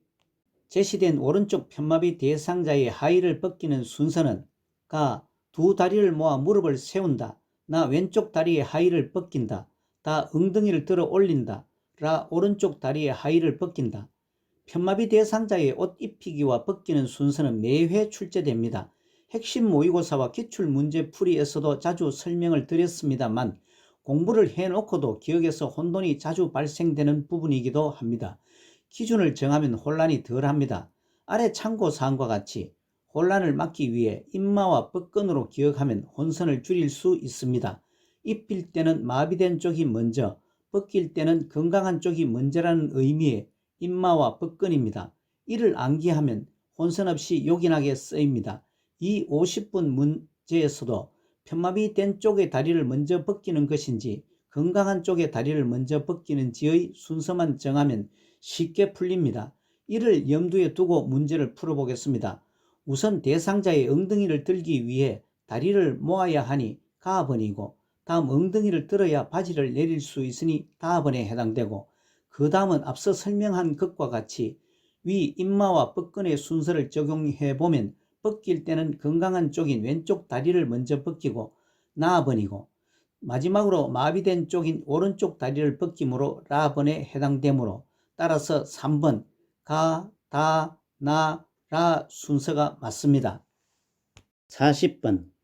제시된 오른쪽 편마비 대상자의 하의를 벗기는 순서는 가. 두 다리를 모아 무릎을 세운다. 나 왼쪽 다리의 하의를 벗긴다. 다 엉덩이를 들어 올린다. 라 오른쪽 다리의 하의를 벗긴다. 편마비 대상자의 옷 입히기와 벗기는 순서는 매회 출제됩니다. 핵심 모의고사와 기출문제풀이에서도 자주 설명을 드렸습니다만 공부를 해놓고도 기억에서 혼돈이 자주 발생되는 부분이기도 합니다. 기준을 정하면 혼란이 덜합니다. 아래 참고사항과 같이 혼란을 막기 위해 임마와 뻗건으로 기억하면 혼선을 줄일 수 있습니다. 입힐 때는 마비된 쪽이 먼저, 벗길 때는 건강한 쪽이 먼저라는 의미의 임마와 뻗건입니다. 이를 암기하면 혼선 없이 요긴하게 쓰입니다. 이 50분 문제에서도 편마비 된 쪽의 다리를 먼저 벗기는 것인지 건강한 쪽의 다리를 먼저 벗기는지의 순서만 정하면 쉽게 풀립니다. 이를 염두에 두고 문제를 풀어보겠습니다. 우선 대상자의 엉덩이를 들기 위해 다리를 모아야 하니 가번이고 다음 엉덩이를 들어야 바지를 내릴 수 있으니 다번에 해당되고 그 다음은 앞서 설명한 것과 같이 위 임마와 뻗건의 순서를 적용해보면 벗길 때는 건강한 쪽인 왼쪽 다리를 먼저 벗기고 나번이고 마지막으로 마비된 쪽인 오른쪽 다리를 벗김으로 라번에 해당되므로 따라서 3번 가, 다, 나, 라 순서가 맞습니다. 40번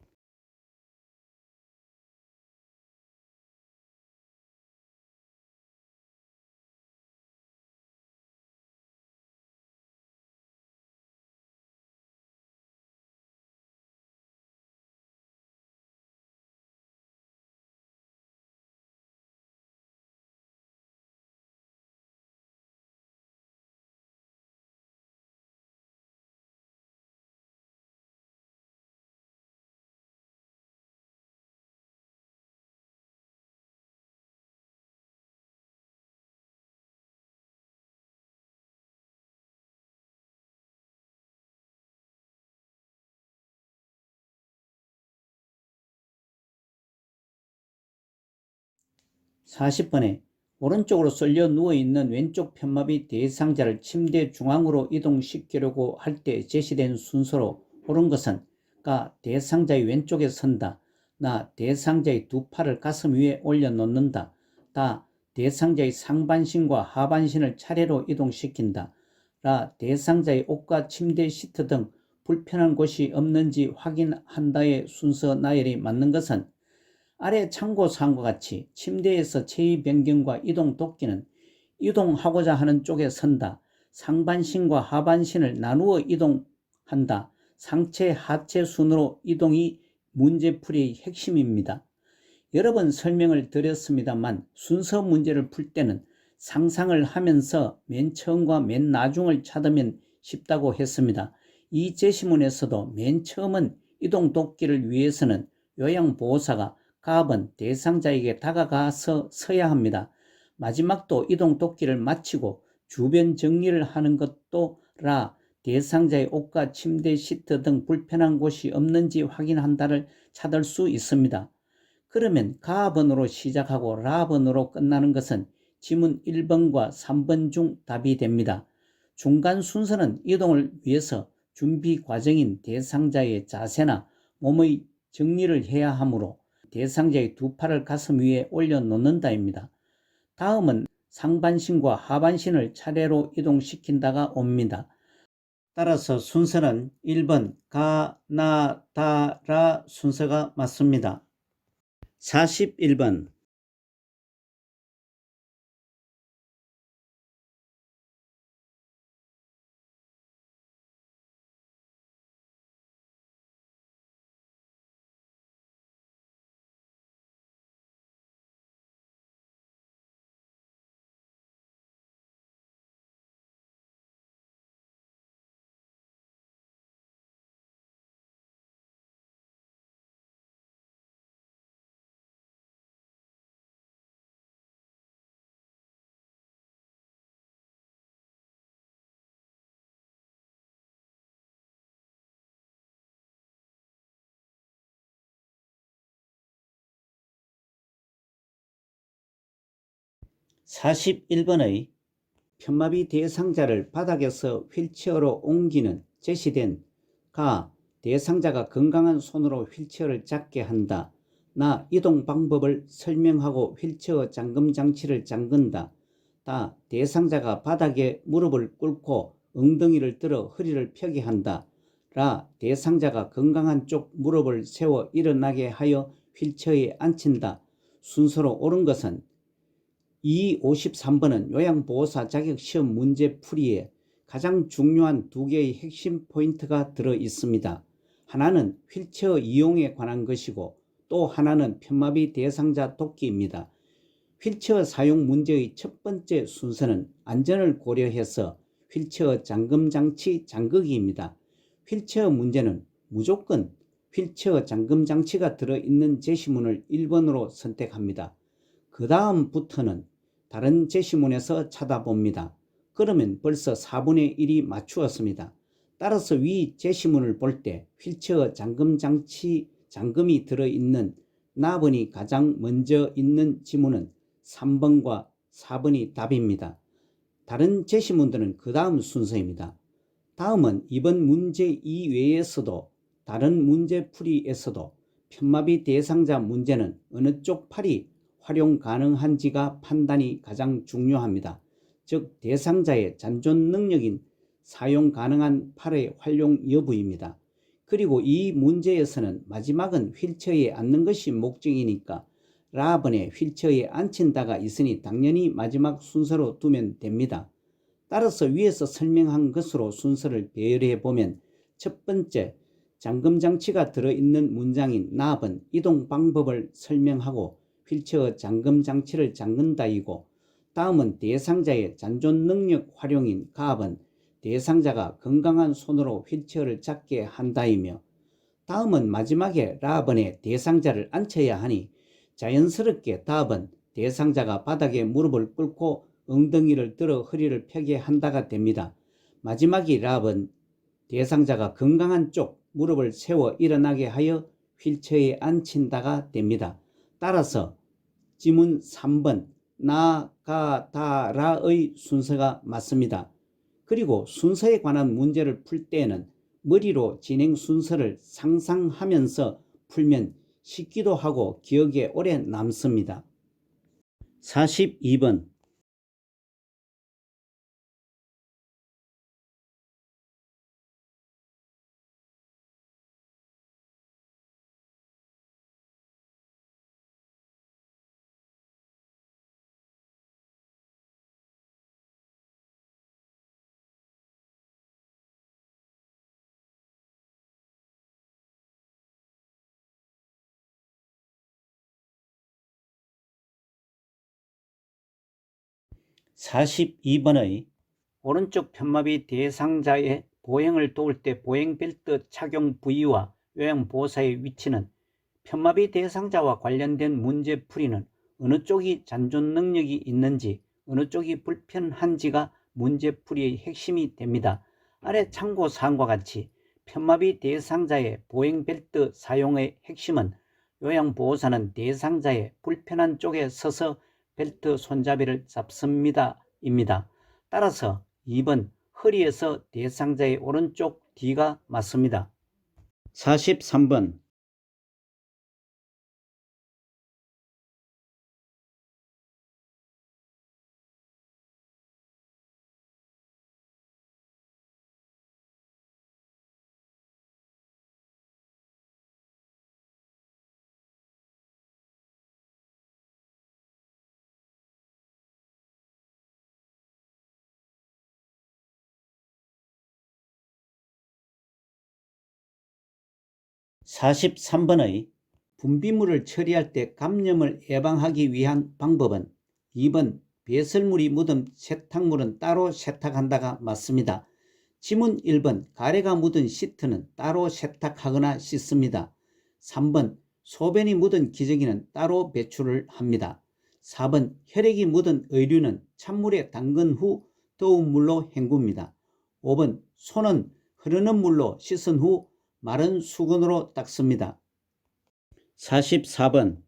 40번에 오른쪽으로 쏠려 누워있는 왼쪽 편마비 대상자를 침대 중앙으로 이동시키려고 할 때 제시된 순서로 옳은 것은 가. 대상자의 왼쪽에 선다. 나 대상자의 두 팔을 가슴 위에 올려놓는다. 다 대상자의 상반신과 하반신을 차례로 이동시킨다. 라 대상자의 옷과 침대 시트 등 불편한 곳이 없는지 확인한다의 순서 나열이 맞는 것은 아래 참고사항과 같이 침대에서 체위 변경과 이동 돕기는 이동하고자 하는 쪽에 선다. 상반신과 하반신을 나누어 이동한다. 상체 하체 순으로 이동이 문제풀이의 핵심입니다. 여러 번 설명을 드렸습니다만 순서 문제를 풀 때는 상상을 하면서 맨 처음과 맨 나중을 찾으면 쉽다고 했습니다. 이 제시문에서도 맨 처음은 이동 돕기를 위해서는 요양보호사가 가압은 대상자에게 다가가서 서야 합니다. 마지막도 이동 돕기를 마치고 주변 정리를 하는 것도 라 대상자의 옷과 침대 시트 등 불편한 곳이 없는지 확인한다를 찾을 수 있습니다. 그러면 가번으로 시작하고 라번으로 끝나는 것은 지문 1번과 3번 중 답이 됩니다. 중간 순서는 이동을 위해서 준비 과정인 대상자의 자세나 몸의 정리를 해야 하므로 대상자의 두 팔을 가슴 위에 올려놓는다입니다. 다음은 상반신과 하반신을 차례로 이동시킨다가 옵니다. 따라서 순서는 1번 가, 나, 다, 라 순서가 맞습니다. 41번 (41번의) 편마비 대상자를 바닥에서 휠체어로 옮기는 제시된 가 대상자가 건강한 손으로 휠체어를 잡게 한다. 나 이동 방법을 설명하고 휠체어 잠금 장치를 잠근다. 다 대상자가 바닥에 무릎을 꿇고 엉덩이를 들어 허리를 펴게 한다. 라 대상자가 건강한 쪽 무릎을 세워 일어나게 하여 휠체어에 앉힌다. 순서로 옳은 것은 53번은 요양보호사 자격시험 문제풀이에 가장 중요한 두 개의 핵심 포인트가 들어 있습니다. 하나는 휠체어 이용에 관한 것이고 또 하나는 편마비 대상자 돕기입니다. 휠체어 사용 문제의 첫 번째 순서는 안전을 고려해서 휠체어 잠금장치 잠그기입니다. 휠체어 문제는 무조건 휠체어 잠금장치가 들어있는 제시문을 1번으로 선택합니다. 그 다음부터는 다른 제시문에서 찾아봅니다. 그러면 벌써 4분의 1이 맞추었습니다. 따라서 위 제시문을 볼 때 휠체어 잠금장치 잠금이 들어있는 나번이 가장 먼저 있는 지문은 3번과 4번이 답입니다. 다른 제시문들은 그 다음 순서입니다. 다음은 이번 문제 이외에서도 다른 문제풀이에서도 편마비 대상자 문제는 어느 쪽 팔이 활용 가능한지가 판단이 가장 중요합니다. 즉 대상자의 잔존 능력인 사용 가능한 팔의 활용 여부입니다. 그리고 이 문제에서는 마지막은 휠체어에 앉는 것이 목적이니까 라번에 휠체어에 앉힌다가 있으니 당연히 마지막 순서로 두면 됩니다. 따라서 위에서 설명한 것으로 순서를 배열해 보면 첫 번째 잠금장치가 들어있는 문장인 나번 이동 방법을 설명하고 휠체어 잠금장치를 잠근다이고 다음은 대상자의 잔존 능력 활용인 가압은 대상자가 건강한 손으로 휠체어를 잡게 한다이며 다음은 마지막에 라번에 대상자를 앉혀야 하니 자연스럽게 답은 대상자가 바닥에 무릎을 꿇고 엉덩이를 들어 허리를 펴게 한다가 됩니다. 마지막이 랍은 대상자가 건강한 쪽 무릎을 세워 일어나게 하여 휠체어에 앉힌다가 됩니다. 따라서 지문 3번 나, 가, 다, 라의 순서가 맞습니다. 그리고 순서에 관한 문제를 풀 때에는 머리로 진행 순서를 상상하면서 풀면 쉽기도 하고 기억에 오래 남습니다. 42번 42번의 오른쪽 편마비 대상자의 보행을 도울 때 보행벨트 착용 부위와 요양보호사의 위치는 편마비 대상자와 관련된 문제풀이는 어느 쪽이 잔존 능력이 있는지 어느 쪽이 불편한지가 문제풀이의 핵심이 됩니다. 아래 참고사항과 같이 편마비 대상자의 보행벨트 사용의 핵심은 요양보호사는 대상자의 불편한 쪽에 서서 벨트 손잡이를 잡습니다. 입니다. 따라서 2번 허리에서 대상자의 오른쪽 뒤가 맞습니다. 43번 43번의 분비물을 처리할 때 감염을 예방하기 위한 방법은 2번 배설물이 묻은 세탁물은 따로 세탁한다가 맞습니다. 지문 1번 가래가 묻은 시트는 따로 세탁하거나 씻습니다. 3번 소변이 묻은 기저귀는 따로 배출을 합니다. 4번 혈액이 묻은 의류는 찬물에 담근 후 더운 물로 헹굽니다. 5번 손은 흐르는 물로 씻은 후 마른 수건으로 닦습니다. 44번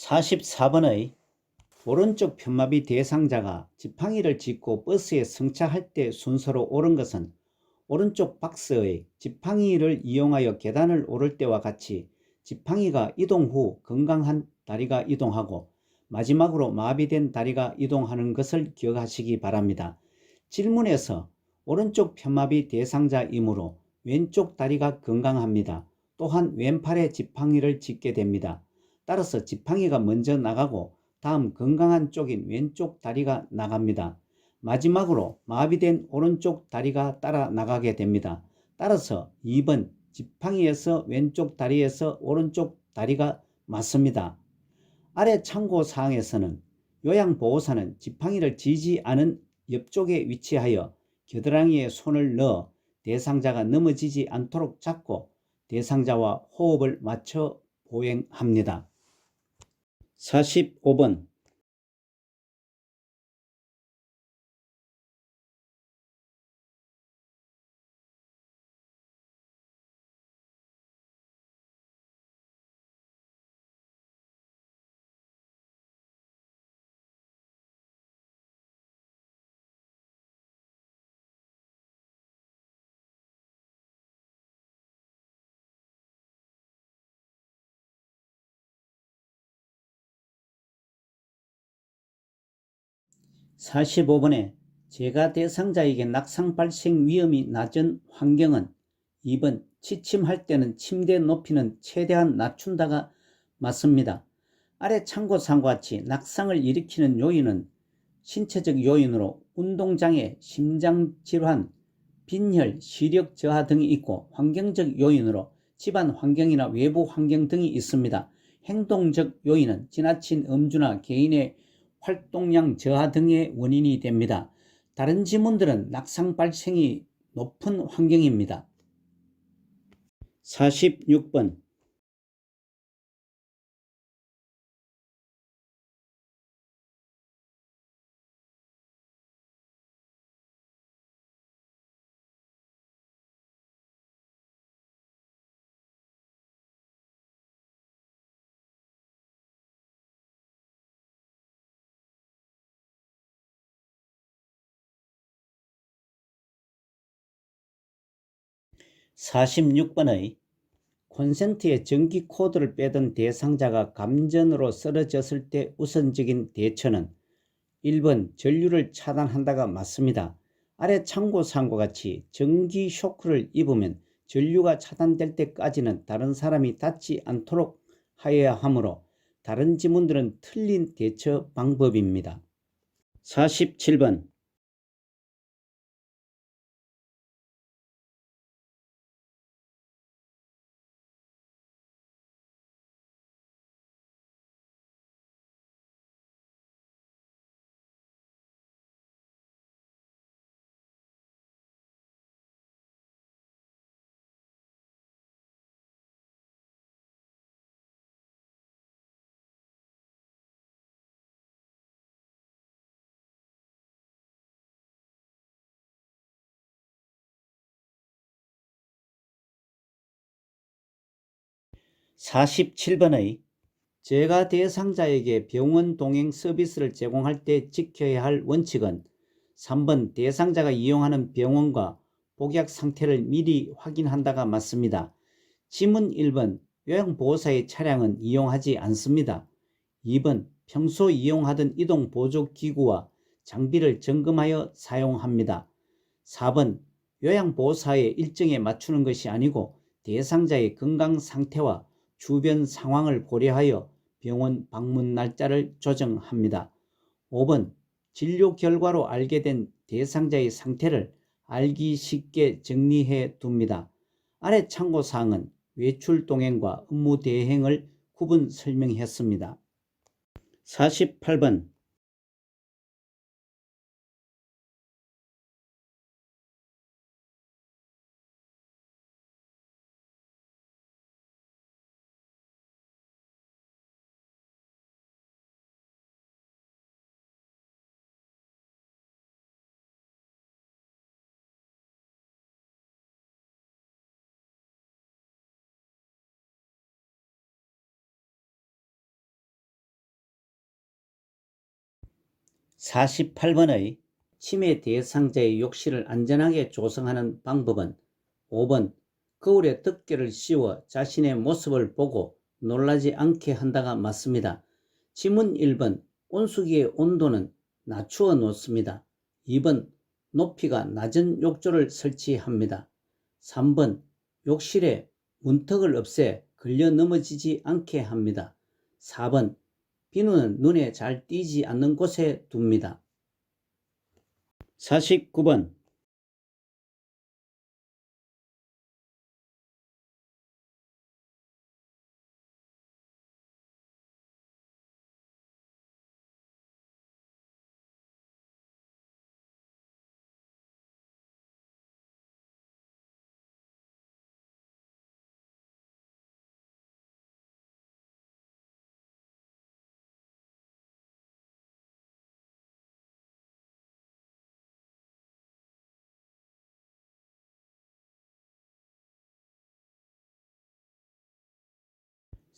44번의 오른쪽 편마비 대상자가 지팡이를 짚고 버스에 승차할 때 순서로 옳은 것은 오른쪽 박스의 지팡이를 이용하여 계단을 오를 때와 같이 지팡이가 이동 후 건강한 다리가 이동하고 마지막으로 마비된 다리가 이동하는 것을 기억하시기 바랍니다. 질문에서 오른쪽 편마비 대상자이므로 왼쪽 다리가 건강합니다. 또한 왼팔에 지팡이를 짚게 됩니다. 따라서 지팡이가 먼저 나가고 다음 건강한 쪽인 왼쪽 다리가 나갑니다. 마지막으로 마비된 오른쪽 다리가 따라 나가게 됩니다. 따라서 2번 지팡이에서 왼쪽 다리에서 오른쪽 다리가 맞습니다. 아래 참고사항에서는 요양보호사는 지팡이를 지지 않은 옆쪽에 위치하여 겨드랑이에 손을 넣어 대상자가 넘어지지 않도록 잡고 대상자와 호흡을 맞춰 보행합니다. 45번 45번에 제가 대상자에게 낙상 발생 위험이 낮은 환경은 2번 취침할 때는 침대 높이는 최대한 낮춘다가 맞습니다. 아래 참고사항과 같이 낙상을 일으키는 요인은 신체적 요인으로 운동장애, 심장질환, 빈혈, 시력 저하 등이 있고 환경적 요인으로 집안 환경이나 외부 환경 등이 있습니다. 행동적 요인은 지나친 음주나 개인의 활동량 저하 등의 원인이 됩니다. 다른 지문들은 낙상 발생이 높은 환경입니다. 46번 46번의 콘센트의 전기 코드를 빼던 대상자가 감전으로 쓰러졌을 때 우선적인 대처는 1번 전류를 차단한다가 맞습니다. 아래 참고사항과 같이 전기 쇼크를 입으면 전류가 차단될 때까지는 다른 사람이 닿지 않도록 하여야 하므로 다른 지문들은 틀린 대처 방법입니다. 47번 47번의 제가 대상자에게 병원 동행 서비스를 제공할 때 지켜야 할 원칙은 3번 대상자가 이용하는 병원과 복약 상태를 미리 확인한다가 맞습니다. 지문 1번 요양보호사의 차량은 이용하지 않습니다. 2번 평소 이용하던 이동보조기구와 장비를 점검하여 사용합니다. 4번 요양보호사의 일정에 맞추는 것이 아니고 대상자의 건강 상태와 주변 상황을 고려하여 병원 방문 날짜를 조정합니다. 5번 진료 결과로 알게 된 대상자의 상태를 알기 쉽게 정리해 둡니다. 아래 참고사항은 외출 동행과 업무 대행을 구분 설명했습니다. 48번 48번의 치매 대상자의 욕실을 안전하게 조성하는 방법은 5번 거울에 덮개를 씌워 자신의 모습을 보고 놀라지 않게 한다가 맞습니다. 지문 1번 온수기의 온도는 낮추어 놓습니다. 2번 높이가 낮은 욕조를 설치합니다. 3번 욕실에 문턱을 없애 걸려 넘어지지 않게 합니다. 4번 비누는 눈에 잘 띄지 않는 곳에 둡니다. 49번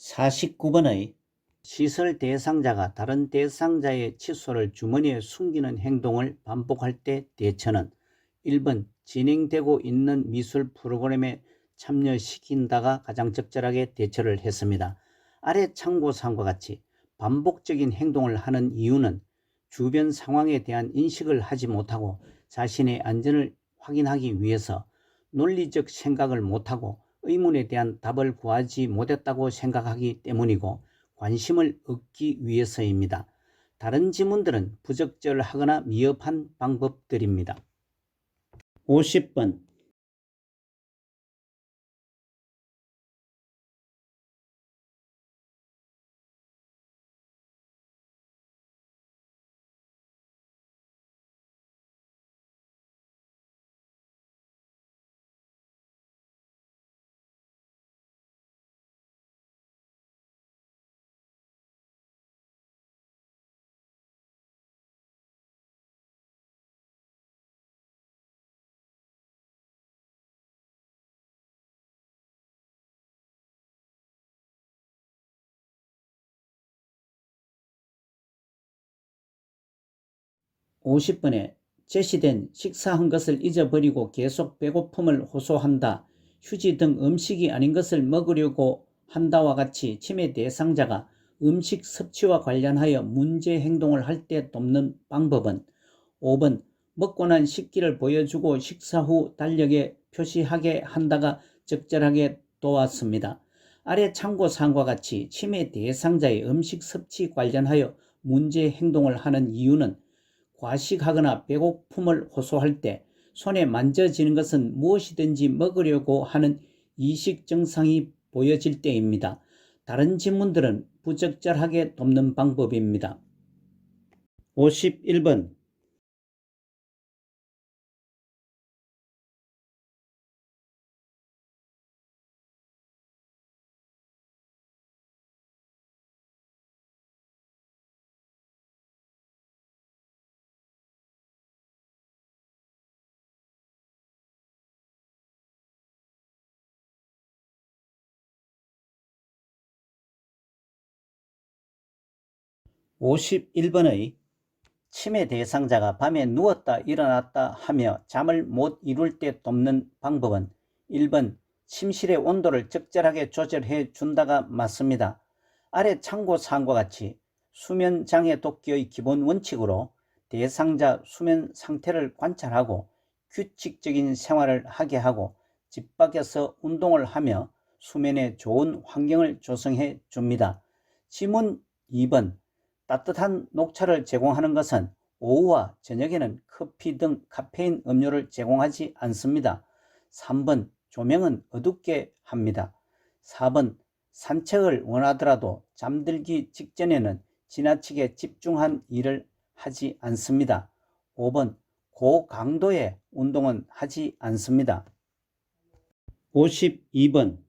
49번의 시설 대상자가 다른 대상자의 칫솔을 주머니에 숨기는 행동을 반복할 때 대처는 1번 진행되고 있는 미술 프로그램에 참여시킨다가 가장 적절하게 대처를 했습니다. 아래 참고사항과 같이 반복적인 행동을 하는 이유는 주변 상황에 대한 인식을 하지 못하고 자신의 안전을 확인하기 위해서 논리적 생각을 못하고 의문에 대한 답을 구하지 못했다고 생각하기 때문이고 관심을 얻기 위해서입니다. 다른 지문들은 부적절하거나 미흡한 방법들입니다. 50번 50번에 제시된 식사한 것을 잊어버리고 계속 배고픔을 호소한다. 휴지 등 음식이 아닌 것을 먹으려고 한다와 같이 치매 대상자가 음식 섭취와 관련하여 문제 행동을 할 때 돕는 방법은 5번 먹고 난 식기를 보여주고 식사 후 달력에 표시하게 한다가 적절하게 도왔습니다. 아래 참고사항과 같이 치매 대상자의 음식 섭취 관련하여 문제 행동을 하는 이유는 과식하거나 배고픔을 호소할 때 손에 만져지는 것은 무엇이든지 먹으려고 하는 이식 증상이 보여질 때입니다. 다른 질문들은 부적절하게 돕는 방법입니다. 51번 51번의 치매 대상자가 밤에 누웠다 일어났다 하며 잠을 못 이룰 때 돕는 방법은 1번 침실의 온도를 적절하게 조절해 준다가 맞습니다. 아래 참고사항과 같이 수면장애 돕기의 기본 원칙으로 대상자 수면 상태를 관찰하고 규칙적인 생활을 하게 하고 집 밖에서 운동을 하며 수면에 좋은 환경을 조성해 줍니다. 질문 2번 따뜻한 녹차를 제공하는 것은 오후와 저녁에는 커피 등 카페인 음료를 제공하지 않습니다. 3번 조명은 어둡게 합니다. 4번 산책을 원하더라도 잠들기 직전에는 지나치게 집중한 일을 하지 않습니다. 5번 고강도의 운동은 하지 않습니다. 52번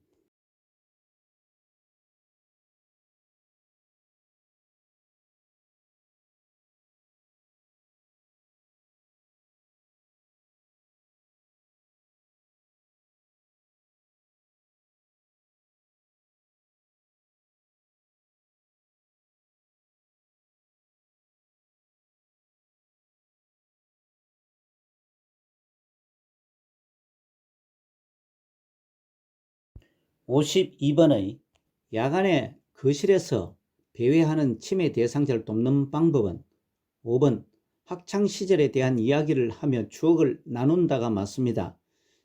52번의 야간에 거실에서 배회하는 치매 대상자를 돕는 방법은 5번 학창시절에 대한 이야기를 하며 추억을 나눈다가 맞습니다.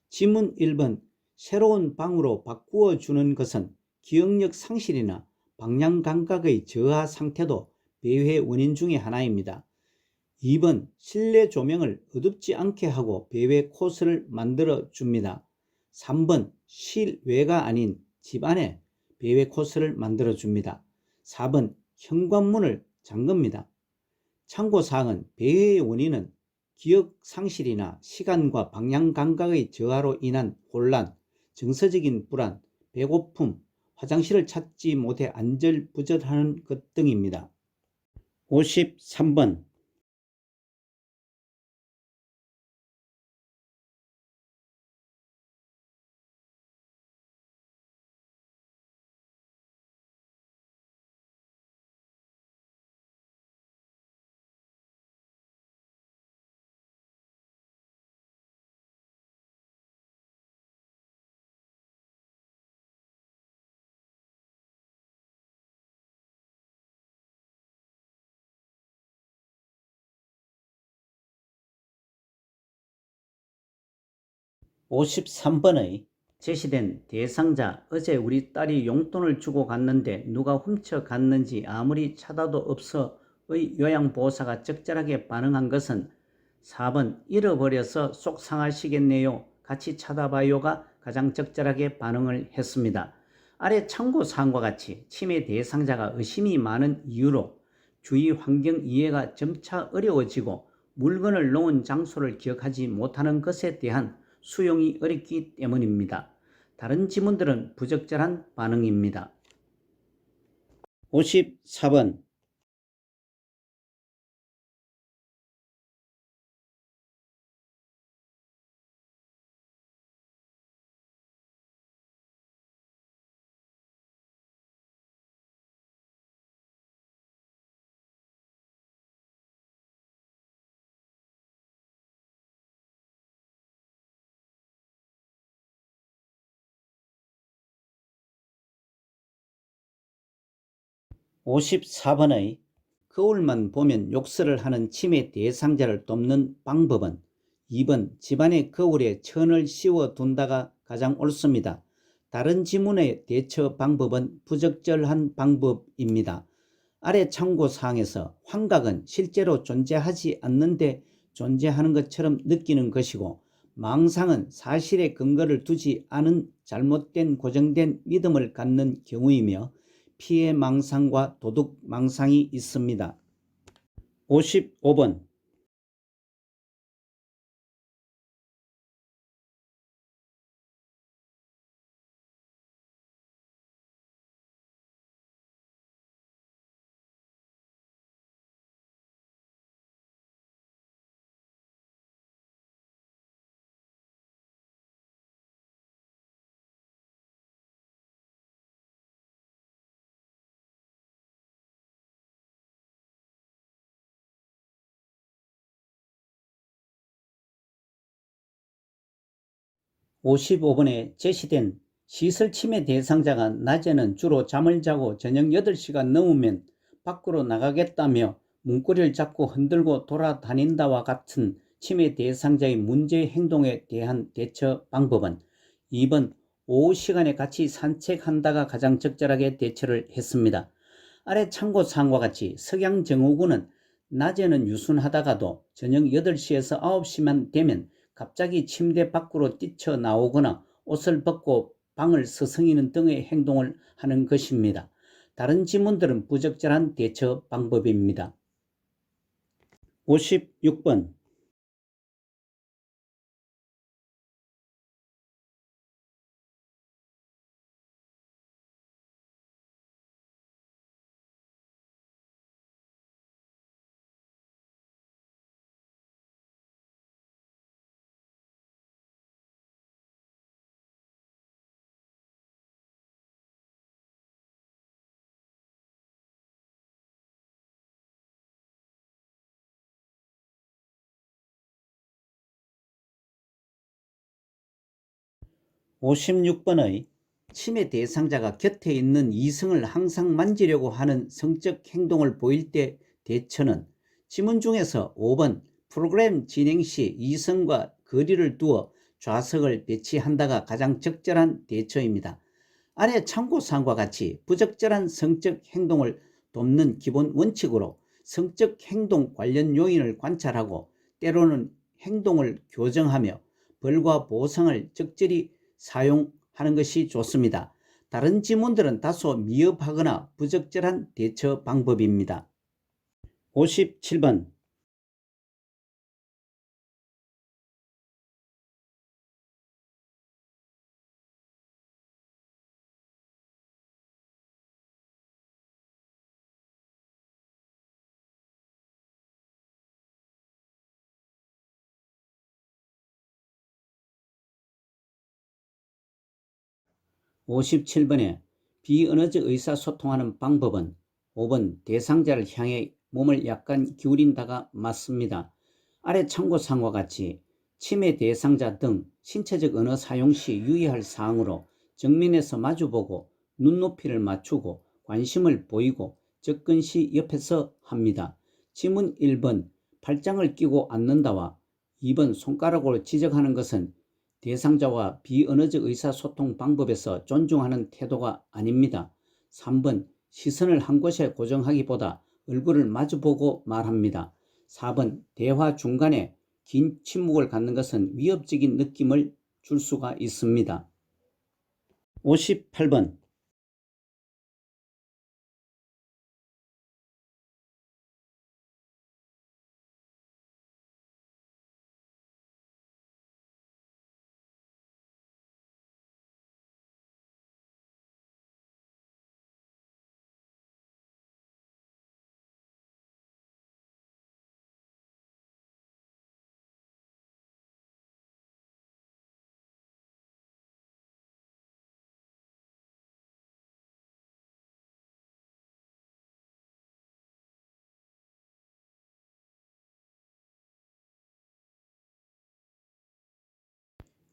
질문 1번 새로운 방으로 바꾸어 주는 것은 기억력 상실이나 방향 감각의 저하 상태도 배회 원인 중의 하나입니다. 2번 실내 조명을 어둡지 않게 하고 배회 코스를 만들어 줍니다. 3번 실외가 아닌 집 안에 배회 코스를 만들어 줍니다. 4번 현관문을 잠급니다. 참고사항은 배회의 원인은 기억 상실이나 시간과 방향 감각의 저하로 인한 혼란, 정서적인 불안, 배고픔, 화장실을 찾지 못해 안절부절하는 것 등입니다. 53번 제시된 대상자 어제 우리 딸이 용돈을 주고 갔는데 누가 훔쳐갔는지 아무리 찾아도 없어의 요양보호사가 적절하게 반응한 것은 4번 잃어버려서 속상하시겠네요. 같이 찾아봐요가 가장 적절하게 반응을 했습니다. 아래 참고사항과 같이 치매 대상자가 의심이 많은 이유로 주위 환경 이해가 점차 어려워지고 물건을 놓은 장소를 기억하지 못하는 것에 대한 수용이 어렵기 때문입니다. 다른 지문들은 부적절한 반응입니다. 54번 54번의 거울만 보면 욕설을 하는 치매 대상자를 돕는 방법은 2번 집안의 거울에 천을 씌워 둔다가 가장 옳습니다. 다른 지문의 대처 방법은 부적절한 방법입니다. 아래 참고사항에서 환각은 실제로 존재하지 않는데 존재하는 것처럼 느끼는 것이고, 망상은 사실에 근거를 두지 않은 잘못된 고정된 믿음을 갖는 경우이며 피해 망상과 도둑 망상이 있습니다. 55번 55번에 제시된 시설침해 대상자가 낮에는 주로 잠을 자고 저녁 8시간 넘으면 밖으로 나가겠다며 문고리를 잡고 흔들고 돌아다닌다와 같은 치매 대상자의 문제 행동에 대한 대처 방법은 2번 오후 시간에 같이 산책한다가 가장 적절하게 대처를 했습니다. 아래 참고사항과 같이 석양증후군은 낮에는 유순하다가도 저녁 8시에서 9시만 되면 갑자기 침대 밖으로 뛰쳐나오거나 옷을 벗고 방을 서성이는 등의 행동을 하는 것입니다. 다른 지문들은 부적절한 대처 방법입니다. 56번 56번의 치매 대상자가 곁에 있는 이성을 항상 만지려고 하는 성적 행동을 보일 때 대처는 지문 중에서 5번 프로그램 진행 시 이성과 거리를 두어 좌석을 배치한다가 가장 적절한 대처입니다. 아래 참고사항과 같이 부적절한 성적 행동을 돕는 기본 원칙으로 성적 행동 관련 요인을 관찰하고 때로는 행동을 교정하며 벌과 보상을 적절히 사용하는 것이 좋습니다. 다른 지문들은 다소 미흡하거나 부적절한 대처 방법입니다. 57번 57번에 비언어적 의사소통하는 방법은 5번 대상자를 향해 몸을 약간 기울인다가 맞습니다. 아래 참고사항과 같이 치매 대상자 등 신체적 언어 사용 시 유의할 사항으로 정면에서 마주보고 눈높이를 맞추고 관심을 보이고 접근 시 옆에서 합니다. 지문 1번 팔짱을 끼고 앉는다와 2번 손가락으로 지적하는 것은 대상자와 비언어적 의사소통 방법에서 존중하는 태도가 아닙니다. 3번 시선을 한 곳에 고정하기보다 얼굴을 마주보고 말합니다. 4번 대화 중간에 긴 침묵을 갖는 것은 위협적인 느낌을 줄 수가 있습니다. 58번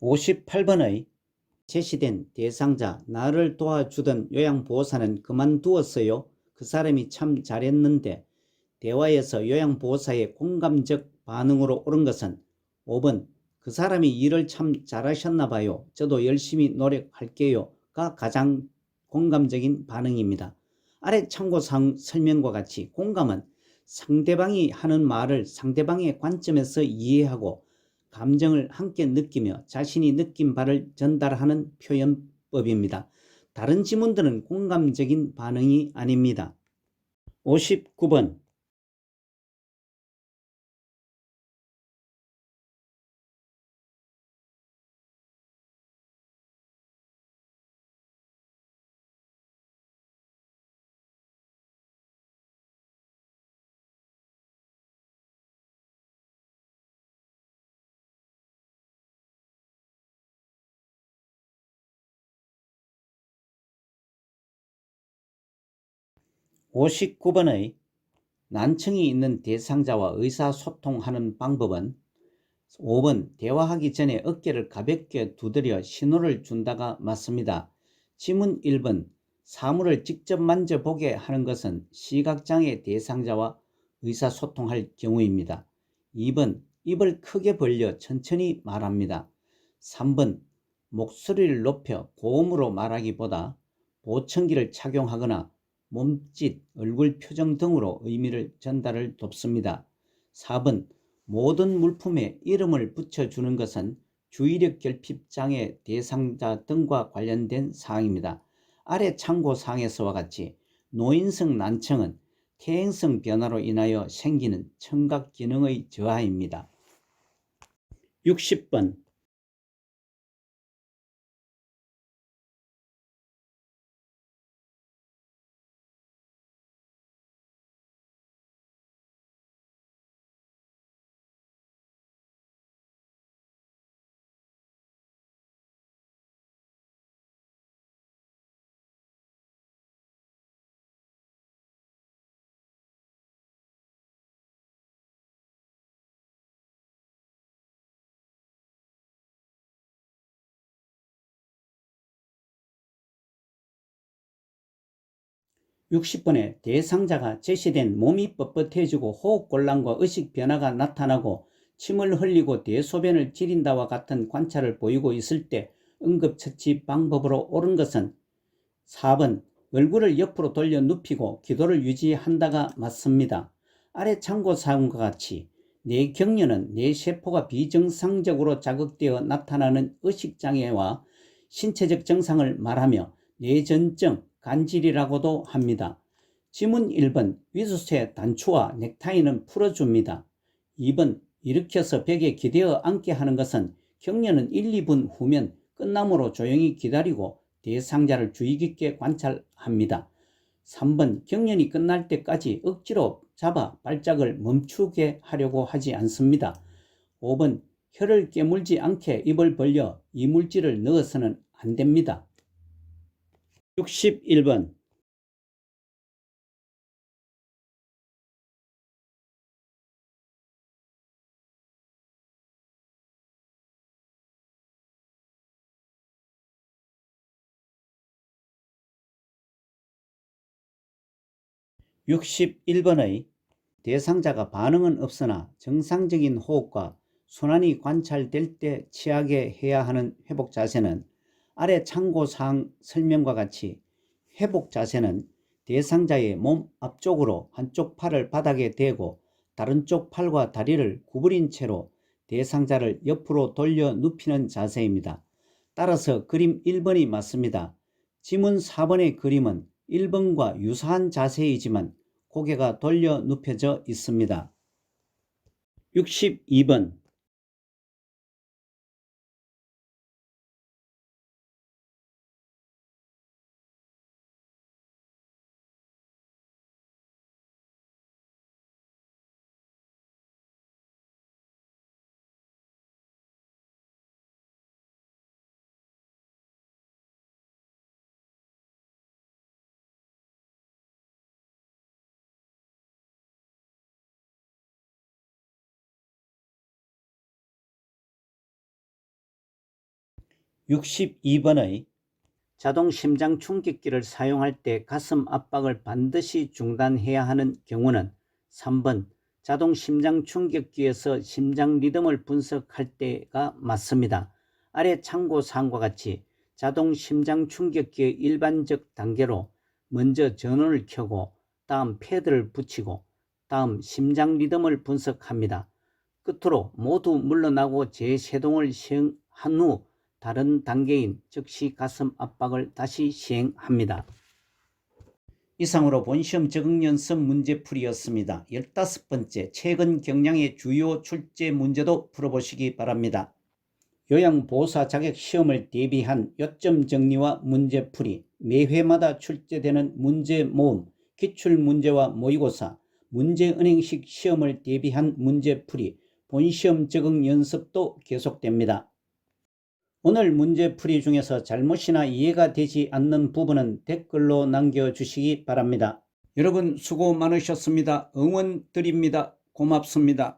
58번의 제시된 대상자 나를 도와주던 요양보호사는 그만두었어요. 그 사람이 참 잘했는데 대화에서 요양보호사의 공감적 반응으로 옳은 것은 5번 그 사람이 일을 참 잘하셨나 봐요. 저도 열심히 노력할게요가 가장 공감적인 반응입니다. 아래 참고사항 설명과 같이 공감은 상대방이 하는 말을 상대방의 관점에서 이해하고 감정을 함께 느끼며 자신이 느낀 바를 전달하는 표현법입니다. 다른 지문들은 공감적인 반응이 아닙니다. 59번 59번의 난청이 있는 대상자와 의사소통하는 방법은 5번 대화하기 전에 어깨를 가볍게 두드려 신호를 준다가 맞습니다. 지문 1번 사물을 직접 만져보게 하는 것은 시각장애 대상자와 의사소통할 경우입니다. 2번 입을 크게 벌려 천천히 말합니다. 3번 목소리를 높여 고음으로 말하기보다 보청기를 착용하거나 몸짓, 얼굴 표정 등으로 의미를 전달을 돕습니다. 4번 모든 물품에 이름을 붙여주는 것은 주의력 결핍 장애 대상자 등과 관련된 사항입니다. 아래 참고사항에서와 같이 노인성 난청은 퇴행성 변화로 인하여 생기는 청각 기능의 저하입니다. 60번 60번에 대상자가 제시된 몸이 뻣뻣해지고 호흡곤란과 의식 변화가 나타나고 침을 흘리고 대소변을 지린다와 같은 관찰을 보이고 있을 때 응급처치 방법으로 옳은 것은 4번 얼굴을 옆으로 돌려 눕히고 기도를 유지한다가 맞습니다. 아래 참고사항과 같이 뇌경련은 뇌세포가 비정상적으로 자극되어 나타나는 의식장애와 신체적 증상을 말하며 뇌전증, 간질이라고도 합니다. 지문 1번 위수쇠 단추와 넥타이는 풀어줍니다. 2번 일으켜서 벽에 기대어 앉게 하는 것은 경련은 1, 2분 후면 끝남으로 조용히 기다리고 대상자를 주의 깊게 관찰합니다. 3번 경련이 끝날 때까지 억지로 잡아 발작을 멈추게 하려고 하지 않습니다. 5번 혀를 깨물지 않게 입을 벌려 이물질을 넣어서는 안 됩니다. 61번 61번의 대상자가 반응은 없으나 정상적인 호흡과 순환이 관찰될 때 취하게 해야 하는 회복 자세는 아래 참고사항 설명과 같이 회복 자세는 대상자의 몸 앞쪽으로 한쪽 팔을 바닥에 대고 다른 쪽 팔과 다리를 구부린 채로 대상자를 옆으로 돌려 눕히는 자세입니다. 따라서 그림 1번이 맞습니다. 지문 4번의 그림은 1번과 유사한 자세이지만 고개가 돌려 눕혀져 있습니다. 62번 62번의 자동 심장 충격기를 사용할 때 가슴 압박을 반드시 중단해야 하는 경우는 3번 자동 심장 충격기에서 심장 리듬을 분석할 때가 맞습니다. 아래 참고사항과 같이 자동 심장 충격기의 일반적 단계로 먼저 전원을 켜고 다음 패드를 붙이고 다음 심장 리듬을 분석합니다. 끝으로 모두 물러나고 재세동을 시행한 후 다른 단계인 즉시 가슴 압박을 다시 시행합니다. 이상으로 본시험 적응연습 문제풀이였습니다. 15번째, 최근 경량의 주요 출제 문제도 풀어보시기 바랍니다. 요양보호사 자격 시험을 대비한 요점 정리와 문제풀이, 매회마다 출제되는 문제 모음, 기출문제와 모의고사, 문제은행식 시험을 대비한 문제풀이, 본시험 적응 연습도 계속됩니다. 오늘 문제풀이 중에서 잘못이나 이해가 되지 않는 부분은 댓글로 남겨주시기 바랍니다. 여러분 수고 많으셨습니다. 응원 드립니다. 고맙습니다.